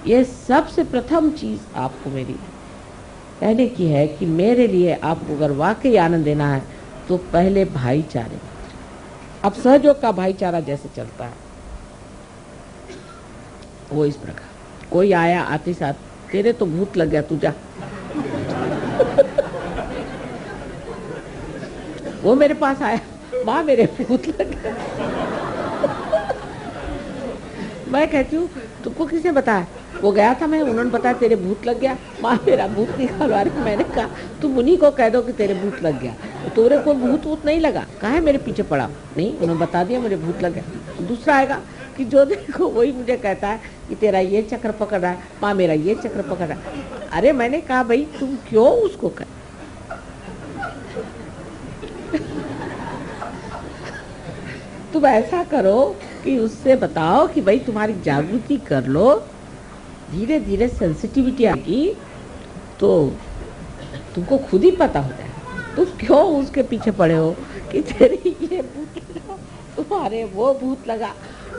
ये सबसे प्रथम चीज़ आपको मेरी कहने की है कि मेरे लिए आपको अगर वाकई आनंद देना है तो पहले भाईचारे। अब सहयोग का भाईचारा जैसे चलता है वो इस प्रकार, कोई आया आते साथ, तेरे तो भूत लग गया, तू जा। वो मेरे पास आया, माँ मेरे भूत लग गया। मैं कहती हूँ तुमको किसने बताया, वो गया था मैं, उन्होंने बताया तेरे भूत लग गया, माँ मेरा भूत निकालवा रही। मैंने कहा तुम उन्हीं को कह दो कि तेरे भूत लग गया, तोरे को भूत नहीं लगा, कहा है मेरे पीछे पड़ा, नहीं उन्होंने बता दिया मेरे भूत लग गया। दूसरा आएगा कि जो देखो वही मुझे कहता है कि तेरा ये चक्र पकड़ रहा है, माँ मेरा ये चक्र पकड़ रहा है। अरे मैंने कहा भाई तुम क्यों उसको कह, तुम ऐसा करो कि उससे बताओ कि भाई तुम्हारी जागृति कर लो, धीरे धीरे सेंसिटिविटी आएगी तो तुमको खुद ही पता हो जाए। तुम क्यों उसके पीछे पड़े हो कि तेरी ये भूत लगा, तुम्हारे वो भूत लगा,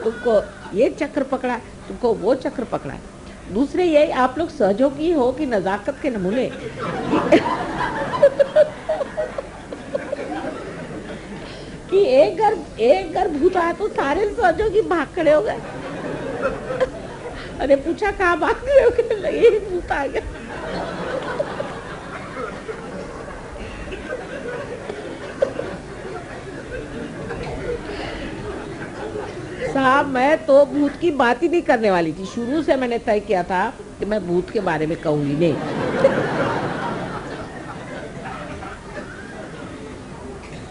तुमको ये चक्र पकड़ा, तुमको वो चक्र पकड़ा। दूसरे ये आप लोग सहयोगी हो कि नजाकत के नमूने। कि एक घर भूत आया तो सारे सहयोगी भाग खड़े हो गए। अरे पूछा कहाँ भाग रहे हो, कहने लगे भूत आ गया। साहब मैं तो भूत की बात ही नहीं करने वाली थी, शुरू से मैंने तय किया था कि मैं भूत के बारे में कहूंगी नहीं।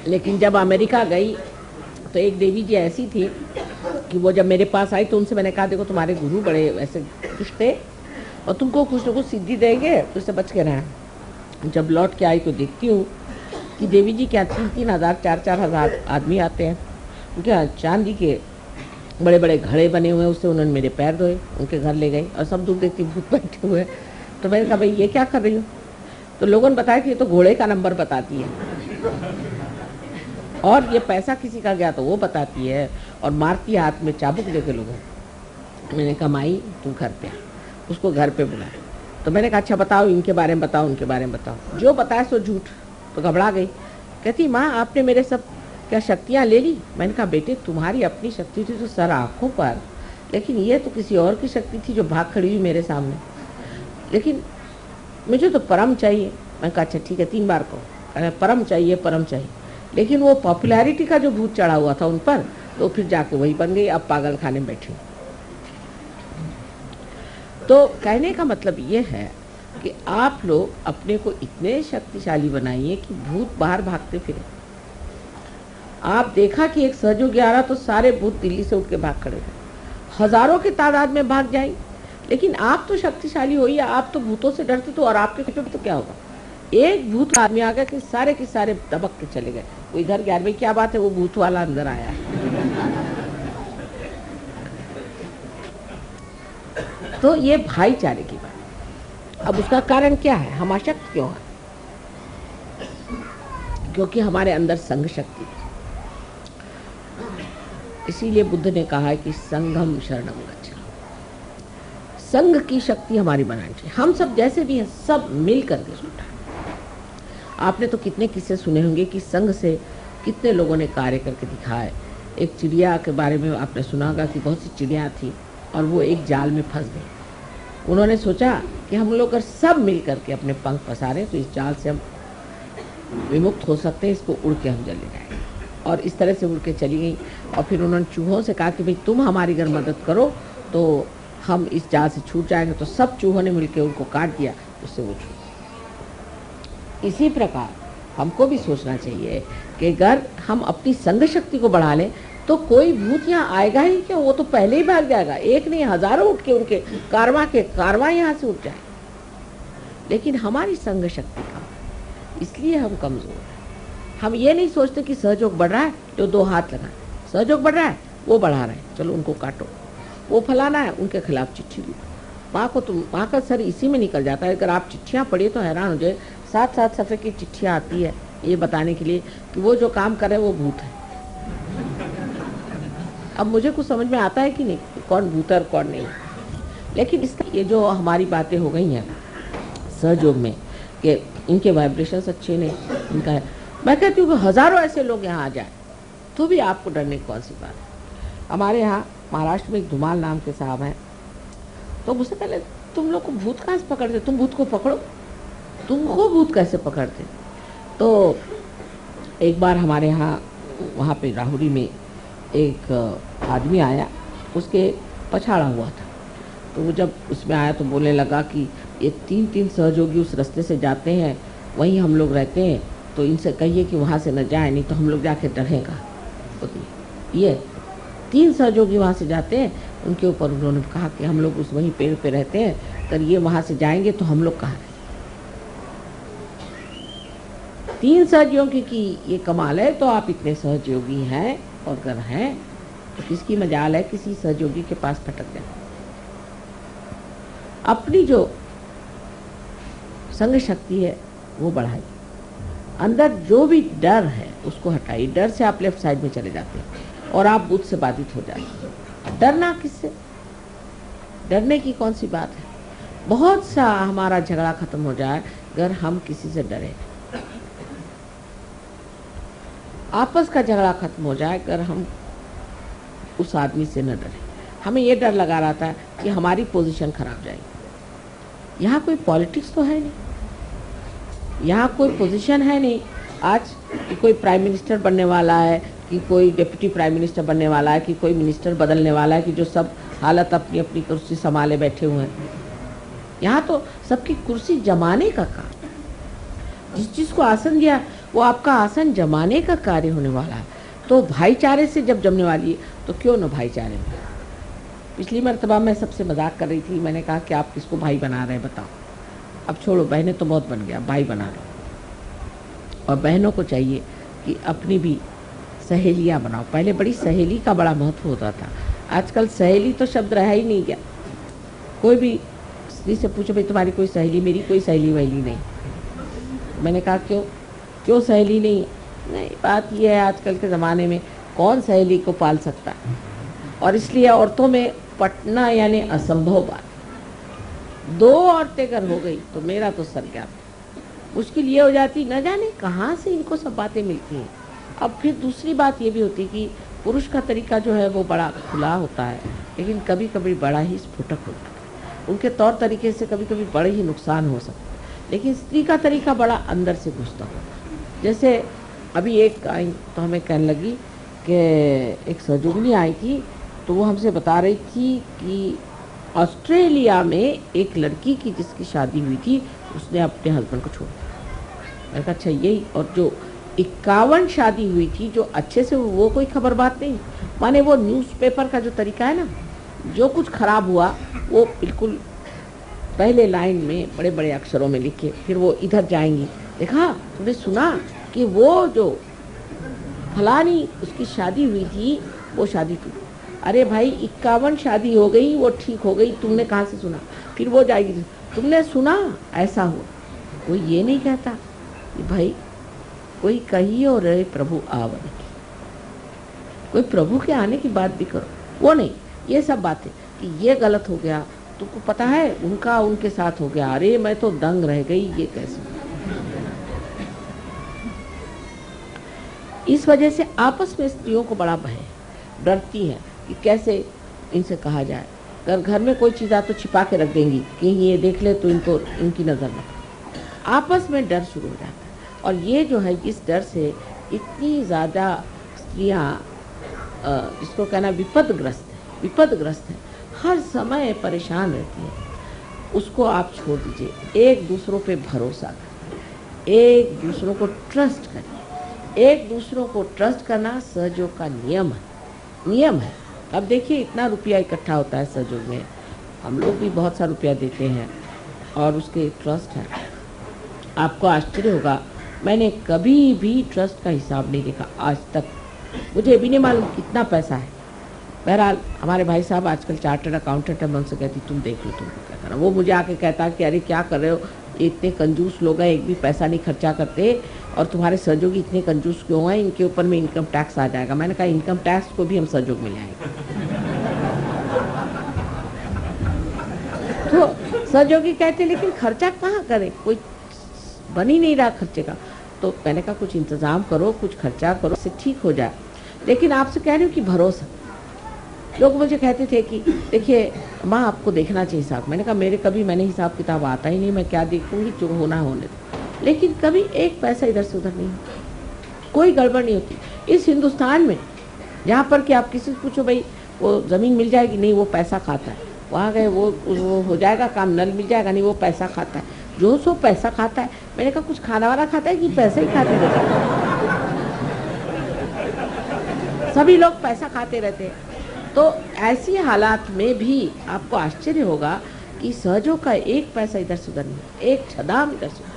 लेकिन जब अमेरिका गई तो एक देवी जी ऐसी थी कि वो जब मेरे पास आई तो उनसे मैंने कहा देखो तुम्हारे गुरु बड़े ऐसे कुछ थे और तुमको कुछ न कुछ सिद्धि देंगे तो इससे बच के रहना। जब लौट के आई तो देखती हूँ कि देवी जी क्या 3-3 हज़ार 4-4 हज़ार आदमी आते हैं, उनके यहाँ चांदी के बड़े बड़े घड़े बने हुए हैं, उससे उन्होंने मेरे पैर धोए, उनके घर ले गई और सब दूर देखती भूत बैठे हुए। तो मैंने कहा भाई ये क्या कर रही हो, तो लोगों ने बताया कि ये तो घोड़े का नंबर बताती है और ये पैसा किसी का गया तो वो बताती है और मारती है हाथ में चाबुक देके लोगों। मैंने कहा माई तू घर पे आ, उसको घर पे बुलाया। तो मैंने कहा अच्छा बताओ इनके बारे में बताओ, उनके बारे में बताओ। जो बताया सो झूठ। तो घबरा गई, कहती माँ आपने मेरे सब क्या शक्तियाँ ले ली? मैंने कहा बेटे तुम्हारी अपनी शक्ति थी तो सर आँखों पर, लेकिन ये तो किसी और की शक्ति थी जो भाग खड़ी हुई मेरे सामने। लेकिन मुझे तो परम चाहिए। मैं कहा अच्छा ठीक है 3 बार कहो। अरे परम चाहिए परम चाहिए। लेकिन वो पॉपुलैरिटी का जो भूत चढ़ा हुआ था उन पर, तो फिर जाके वही बन गई, अब पागल खाने में बैठी। तो कहने का मतलब ये है कि आप लोग अपने को इतने शक्तिशाली बनाइए कि भूत बाहर भागते फिरे। आप देखा कि एक सहयोगी आ रहा तो सारे भूत दिल्ली से उठ के भाग खड़े थे, हजारों की तादाद में भाग जाए। लेकिन आप तो शक्तिशाली हो ही, आप तो भूतों से डरते तो, और आपके पे तो क्या होगा? एक भूत आदमी आ गया कि सारे के सारे दबक के चले गए। वो इधर गया, भाई क्या बात है, वो भूत वाला अंदर आया है। तो ये भाईचारे की बात। अब उसका कारण क्या है? हम अशक्त क्यों है? क्योंकि हमारे अंदर संघ शक्ति है। इसीलिए बुद्ध ने कहा है कि संघम शरणम गच्छामि। संघ की शक्ति हमारी बनानी चाहिए। हम सब जैसे भी हैं सब मिल करके जुटा। आपने तो कितने किस्से सुने होंगे कि संघ से कितने लोगों ने कार्य करके दिखाए। एक चिड़िया के बारे में आपने सुना होगा कि बहुत सी चिड़िया थी और वो एक जाल में फंस गई। उन्होंने सोचा कि हम लोग अगर सब मिल करके अपने पंख पसारें तो इस जाल से हम विमुक्त हो सकते हैं, इसको उड़ के हम चले जाएंगे। और इस तरह से उड़ के चली गई। और फिर उन्होंने चूहों से कहा कि भाई तुम हमारी अगर मदद करो तो हम इस जाल से छूट जाएंगे। तो सब चूहों ने मिलकर उनको काट दिया, उससे वो छूट। इसी प्रकार हमको भी सोचना चाहिए कि अगर हम अपनी संघ शक्ति को बढ़ा लें तो कोई भूत यहाँ आएगा ही क्यों, वो तो पहले ही भाग जाएगा। एक नहीं हजारों उठ के उनके कारवां यहाँ से उठ जाए। लेकिन हमारी संघ शक्ति कम है, इसलिए हम कमजोर हैं। हम ये नहीं सोचते कि सहयोग बढ़ रहा है तो 2 हाथ लगाएं। सहयोग बढ़ रहा है, वो बढ़ा रहे हैं, चलो उनको काटो। वो फलाना है, उनके खिलाफ चिट्ठी लिखो। वहाँ का सर इसी में निकल जाता है। अगर आप चिट्ठियाँ पढ़िए तो हैरान हो जाए, 7-7 सफ़े की चिट्ठियाँ आती है ये बताने के लिए कि वो जो काम कर रहे हैं वो भूत है। अब मुझे कुछ समझ में आता है कि नहीं कौन भूत है और कौन नहीं। लेकिन इसका ये जो हमारी बातें हो गई हैं सहयोग में कि इनके वाइब्रेशंस अच्छे नहीं, इनका है। मैं कहती हूँ कि हज़ारों ऐसे लोग यहाँ आ जाए तो भी आपको डरने की कौन सी बात है। हमारे यहाँ महाराष्ट्र में एक धुमाल नाम के साहब हैं, तो मुझसे पहले तुम लोग को भूत कहाँ से पकड़ते, तुम भूत को पकड़ो, तुमको भूत कैसे पकड़ते। तो एक बार हमारे यहाँ वहाँ पे राहुरी में एक आदमी आया, उसके पछाड़ा हुआ था। तो वो जब उसमें आया तो बोलने लगा कि ये 3-3 सहयोगी उस रास्ते से जाते हैं, वहीं हम लोग रहते हैं, तो इनसे कहिए कि वहाँ से न जाए, नहीं तो हम लोग जाके डरेगा। ये 3 सहयोगी वहाँ से जाते हैं, उनके ऊपर उन्होंने कहा कि हम लोग उस वहीं पेड़ पे रहते हैं, अगर ये वहाँ से जाएंगे तो हम लोग कहाँ रहें। 3 सहयोगी की ये कमाल है। तो आप इतने सहयोगी हैं और अगर हैं तो किसकी मजाल है किसी सहयोगी के पास भटक जाए। अपनी जो संग शक्ति है वो बढ़ाइए। अंदर जो भी डर है उसको हटाइए। डर से आप लेफ्ट साइड में चले जाते हैं और आप बुद्ध से बाधित हो जाते हैं। डरना किससे? डरने की कौन सी बात है? बहुत सा हमारा झगड़ा खत्म हो जाए अगर हम किसी से डरे। आपस का झगड़ा खत्म हो जाए अगर हम उस आदमी से न डरे। हमें ये डर लगा रहा था कि हमारी पोजीशन खराब जाएगी। यहाँ कोई पॉलिटिक्स तो है नहीं, यहाँ कोई पोजीशन है नहीं आज कि कोई प्राइम मिनिस्टर बनने वाला है, कि कोई डिप्टी प्राइम मिनिस्टर बनने वाला है, कि कोई मिनिस्टर बदलने वाला है, कि जो सब हालत अपनी अपनी कुर्सी संभाले बैठे हुए हैं। यहाँ तो सबकी कुर्सी जमाने का काम, जिस चीज़ को आसन दिया वो आपका आसन जमाने का कार्य होने वाला है। तो भाईचारे से जब जमने वाली है तो क्यों न भाईचारे में। पिछली मरतबा मैं सबसे मजाक कर रही थी, मैंने कहा कि आप किसको भाई बना रहे हैं बताओ। अब छोड़ो, बहनें तो बहुत बन गया, भाई बना लो। और बहनों को चाहिए कि अपनी भी सहेलियाँ बनाओ। पहले बड़ी सहेली का बड़ा महत्व होता था, आजकल सहेली तो शब्द रहा ही नहीं गया। कोई भी स्त्री से पूछो भाई तुम्हारी कोई सहेली, मेरी कोई सहेली वहेली नहीं। मैंने कहा क्यों सहेली नहीं? नहीं, बात यह है आजकल के ज़माने में कौन सहेली को पाल सकता है, और इसलिए औरतों में पटना यानी असंभव बात। 2 औरतें अगर हो गई तो मेरा तो सर गया। मुश्किल ये हो जाती, न जाने कहाँ से इनको सब बातें मिलती हैं। अब फिर दूसरी बात ये भी होती है कि पुरुष का तरीका जो है वो बड़ा खुला होता है, लेकिन कभी कभी बड़ा ही स्फुटक हो जाता है। उनके तौर तरीके से कभी कभी बड़े ही नुकसान हो सकते हैं, लेकिन स्त्री का तरीका बड़ा अंदर से घुसता होता है। जैसे अभी एक आई तो हमें कहने लगी कि एक सहयोगिनी आई थी, तो वो हमसे बता रही थी कि ऑस्ट्रेलिया में एक लड़की की जिसकी शादी हुई थी, उसने अपने हस्बैंड को छोड़ दिया। मैंने कहा अच्छा यही, और जो 51 शादी हुई थी जो अच्छे से, वो कोई खबर बात नहीं। माने वो न्यूज़पेपर का जो तरीका है ना, जो कुछ खराब हुआ वो बिल्कुल पहले लाइन में बड़े बड़े अक्षरों में लिखे, फिर वो इधर जाएंगी, देखा तुमने सुना कि वो जो फलानी उसकी शादी हुई थी वो शादी टूटी। अरे भाई 51 शादी हो गई, वो ठीक हो गई, तुमने कहाँ से सुना? फिर वो जाएगी, तुमने सुना ऐसा हुआ। कोई ये नहीं कहता कि भाई कोई कहियो रे प्रभु आवन की, कोई प्रभु के आने की बात भी करो, वो नहीं। ये सब बातें कि ये गलत हो गया, तुमको पता है उनका उनके साथ हो गया, अरे मैं तो दंग रह गई, ये कैसे? इस वजह से आपस में स्त्रियों को बड़ा भय, डरती हैं कि कैसे इनसे कहा जाए। अगर घर में कोई चीज़ आ तो छिपा के रख देंगी कि ये देख ले तो इनको इनकी नज़र न। आपस में डर शुरू हो जाता है, और ये जो है इस डर से इतनी ज़्यादा स्त्रियाँ इसको कहना विपदग्रस्त है, हर समय परेशान रहती है। उसको आप छोड़ दीजिए, एक दूसरों पे भरोसा करिए, एक दूसरों को ट्रस्ट करिए। एक दूसरों को ट्रस्ट करना सहयोग का नियम है। अब देखिए इतना रुपया इकट्ठा होता है सहयोग में, हम लोग भी बहुत सा रुपया देते हैं और उसके ट्रस्ट है। आपको आश्चर्य होगा, मैंने कभी भी ट्रस्ट का हिसाब नहीं देखा आज तक, मुझे भी नहीं मालूम कितना पैसा है। बहरहाल हमारे भाई साहब आजकल चार्टर्ड अकाउंटेंट है, मैं उनसे कहती तुम देख लो तुमको क्या करना। वो मुझे आके कहता कि अरे क्या कर रहे हो, इतने कंजूस लोग हैं, एक भी पैसा नहीं खर्चा करते, और तुम्हारे सहयोगी इतने कंजूस क्यों हैं, इनके ऊपर में इनकम टैक्स आ जाएगा। मैंने कहा इनकम टैक्स को भी हम सहयोग में लाएंगे। तो सहयोगी कहते लेकिन खर्चा कहाँ करें, कोई बन ही नहीं रहा खर्चे का। तो मैंने कहा कुछ इंतजाम करो, कुछ खर्चा करो, इससे ठीक हो जाए। लेकिन आपसे कह रही हूँ कि भरोसा। लोग मुझे कहते थे कि देखिए माँ आपको देखना चाहिए हिसाब। मैंने कहा मैंने हिसाब किताब आता ही नहीं, मैं क्या देखूंगी, जो होना होने दो। लेकिन कभी एक पैसा इधर से उधर नहीं होता, कोई गड़बड़ नहीं होती। इस हिंदुस्तान में जहाँ पर कि आप किसी से पूछो भाई वो ज़मीन मिल जाएगी, नहीं वो पैसा खाता है, वहाँ गए वो हो जाएगा काम, नल मिल जाएगा, नहीं वो पैसा खाता है, जो सो पैसा खाता है। मैंने कहा कुछ खाना वाला खाता है कि पैसा ही खाते रहते हैं? सभी लोग पैसा खाते रहते हैं। तो ऐसी हालात में भी आपको आश्चर्य होगा कि सहयोग का एक पैसा इधर से उधर नहीं, एक छदाम इधर से।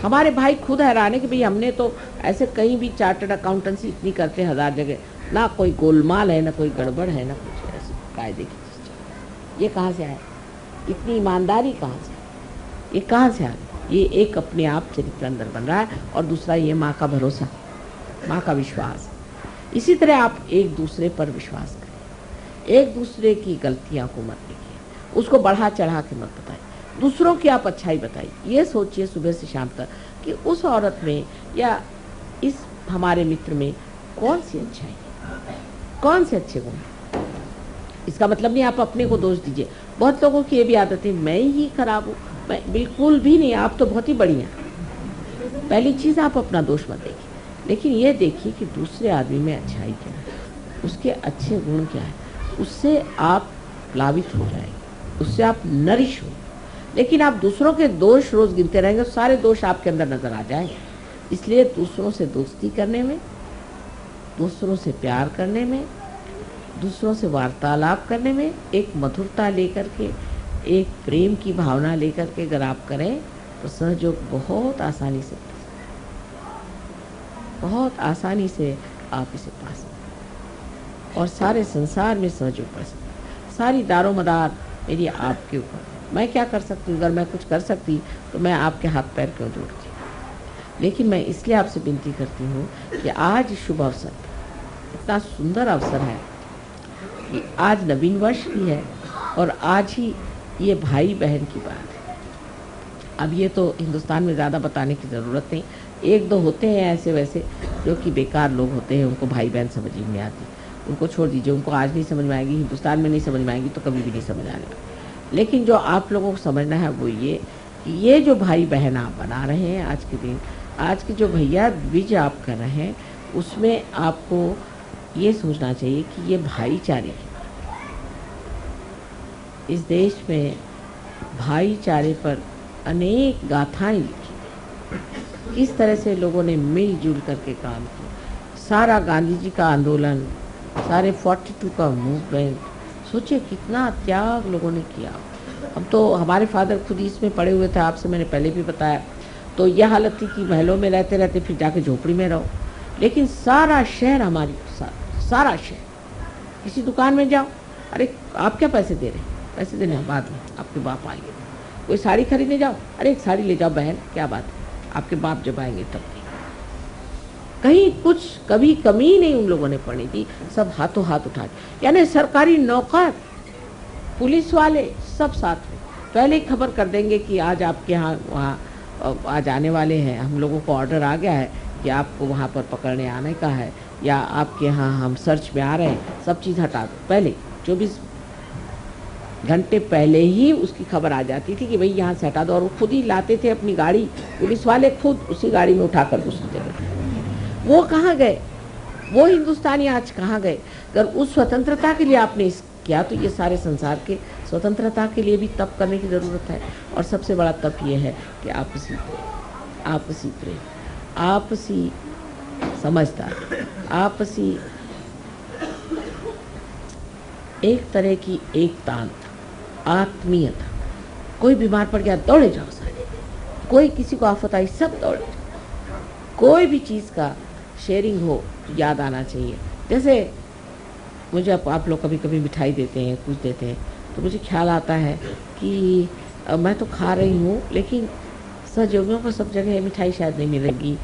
हमारे भाई खुद हैरान है कि भाई हमने तो ऐसे कहीं भी चार्टर्ड अकाउंटेंसी इतनी करते हैं 1000 जगह, ना कोई गोलमाल है, ना कोई गड़बड़ है, ना कुछ ऐसे कायदे की चीज़। ये कहाँ से आया, इतनी ईमानदारी कहाँ से, ये कहाँ से आ गई? ये एक अपने आप चरित्र अंदर बन रहा है, और दूसरा ये माँ का भरोसा, माँ का विश्वास। इसी तरह आप एक दूसरे पर विश्वास करें, एक दूसरे की गलतियां को मत देखिए, उसको बढ़ा चढ़ा के मत बताइए, दूसरों की आप अच्छाई बताइए। ये सोचिए सुबह से शाम तक कि उस औरत में या इस हमारे मित्र में कौन सी अच्छाई है, कौन से अच्छे गुण है। इसका मतलब नहीं आप अपने को दोष दीजिए। बहुत लोगों की ये भी आदत है मैं ही खराब हूँ, मैं बिल्कुल भी नहीं, आप तो बहुत ही बढ़िया। पहली चीज़ आप अपना दोष मत देखिए, लेकिन ये देखिए कि दूसरे आदमी में अच्छाई क्या है, उसके अच्छे गुण क्या है, उससे आप प्लावित हो जाएंगे, उससे आप नरिश हो। लेकिन आप दूसरों के दोष रोज गिनते रहेंगे, सारे दोष आपके अंदर नजर आ जाएंगे। इसलिए दूसरों से दोस्ती करने में, दूसरों से प्यार करने में, दूसरों से वार्तालाप करने में एक मधुरता लेकर के, एक प्रेम की भावना लेकर के अगर आप करें तो सहयोग बहुत आसानी से आप इसे पा सकते, और सारे संसार में सहयोग पा सकते। सारी दारोमदार मेरी आपके ऊपर, मैं क्या कर सकती हूँ? अगर मैं कुछ कर सकती तो मैं आपके हाथ पैर क्यों जोड़ती? लेकिन मैं इसलिए आपसे विनती करती हूँ कि आज शुभ अवसर, इतना सुंदर अवसर है कि आज नवीन वर्ष भी है, और आज ही ये भाई बहन की बात है। अब ये तो हिंदुस्तान में ज़्यादा बताने की ज़रूरत नहीं, एक दो होते हैं ऐसे वैसे जो कि बेकार लोग होते हैं, उनको भाई बहन समझ ही नहीं आती, उनको छोड़ दीजिए। उनको आज नहीं समझ में आएगी, हिंदुस्तान में नहीं समझ में आएगी तो कभी भी नहीं समझ आने वाली। लेकिन जो आप लोगों को समझना है वो ये कि ये जो भाई बहन आप बना रहे हैं आज के दिन, आज के जो भैया द्विज आप कर रहे हैं, उसमें आपको ये सोचना चाहिए कि ये भाईचारे, इस देश में भाईचारे पर अनेक गाथाएं लिखी, किस तरह से लोगों ने मिलजुल करके काम किया। सारा गांधी जी का आंदोलन, सारे 42 का मूवमेंट, सोचिए कितना त्याग लोगों ने किया। अब तो हमारे फादर खुद इसमें पड़े हुए थे, आपसे मैंने पहले भी बताया। तो यह हालत थी कि महलों में रहते रहते फिर जाके झोपड़ी में रहो, लेकिन सारा शहर हमारी साथ, सारा शहर। किसी दुकान में जाओ, अरे आप क्या पैसे दे रहे हैं, पैसे देने बाद में आपके बाप आएंगे। कोई साड़ी खरीदने जाओ, अरे एक साड़ी ले जाओ बहन, क्या बात है, आपके बाप जब आएंगे तब। कहीं कुछ कभी कमी नहीं उन लोगों ने पड़ी थी, सब हाथों हाथ उठा, यानी सरकारी नौकर, पुलिस वाले सब साथ में पहले ही खबर कर देंगे कि आज आपके यहाँ वहाँ आज आने वाले हैं, हम लोगों को ऑर्डर आ गया है कि आपको वहाँ पर पकड़ने आने का है, या आपके यहाँ हम सर्च में आ रहे हैं, सब चीज़ हटा दो। पहले 24 घंटे पहले ही उसकी खबर आ जाती थी कि भाई यहाँ से हटा दो, और वो खुद ही लाते थे अपनी गाड़ी, पुलिस वाले खुद उसी गाड़ी में उठाकर दूसरी जगह। वो कहाँ गए, वो हिंदुस्तानी आज कहाँ गए? अगर उस स्वतंत्रता के लिए आपने किया तो ये सारे संसार के स्वतंत्रता के लिए भी तप करने की ज़रूरत है। और सबसे बड़ा तप ये है कि आपसी प्रेम, आपसी समझदारी, आपसी एक तरह की एकता, आत्मीयता। कोई बीमार पड़ गया दौड़े जाओ सारे, कोई किसी को आफत आई सब दौड़े जाओ। कोई भी चीज़ का शेयरिंग हो याद आना चाहिए। जैसे मुझे आप लोग कभी कभी मिठाई देते हैं, कुछ देते हैं, तो मुझे ख्याल आता है कि मैं तो खा रही हूँ, लेकिन सहयोगियों को सब जगह मिठाई शायद नहीं मिलेगी।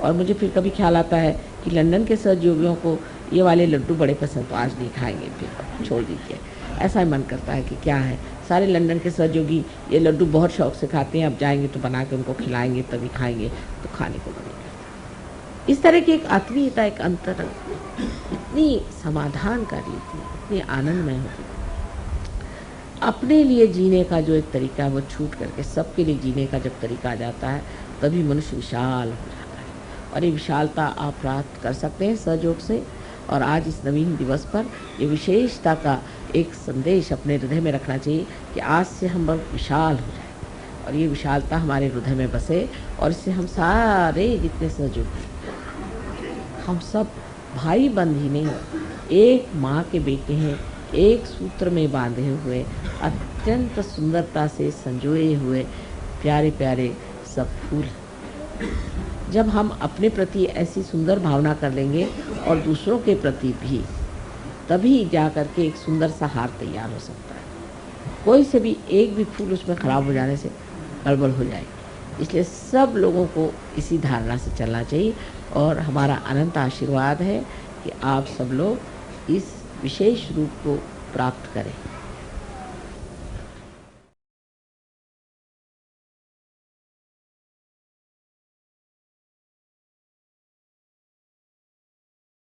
और मुझे फिर कभी ख्याल आता है कि लंदन के सहयोगियों को ये वाले लड्डू बड़े पसंद, तो आज नहीं खाएंगे, फिर छोड़ दीजिए। ऐसा ही मन करता है कि क्या है, सारे लंदन के सहयोगी ये लड्डू बहुत शौक से खाते हैं, अब जाएंगे तो बना के उनको खिलाएंगे तभी खाएंगे, तो खाने को बनेगा। इस तरह की एक आत्मीयता, एक अंतर इतनी समाधानकारी होती है, इतनी आनंदमय होती है। अपने लिए जीने का जो एक तरीका है वो छूट करके सबके लिए जीने का जब तरीका आ जाता है, तभी मनुष्य विशाल हो जाता है। और ये विशालता आप प्राप्त कर सकते हैं सहयोग से। और आज इस नवीन दिवस पर ये विशेषता का एक संदेश अपने हृदय में रखना चाहिए कि आज से हम बहुत विशाल हो जाए और ये विशालता हमारे हृदय में बसे, और इससे हम सारे जितने सहयोगी, हम सब भाई बंद ही नहीं, एक माँ के बेटे हैं, एक सूत्र में बांधे हुए, अत्यंत सुंदरता से संजोए हुए प्यारे प्यारे सब फूल। जब हम अपने प्रति ऐसी सुंदर भावना कर लेंगे और दूसरों के प्रति भी, तभी जा कर के एक सुंदर सा हार तैयार हो सकता है। कोई से भी एक भी फूल उसमें ख़राब हो जाने से गड़बड़ हो जाएगी। इसलिए सब लोगों को इसी धारणा से चलना चाहिए। और हमारा अनंत आशीर्वाद है कि आप सब लोग इस विशेष रूप को प्राप्त करें।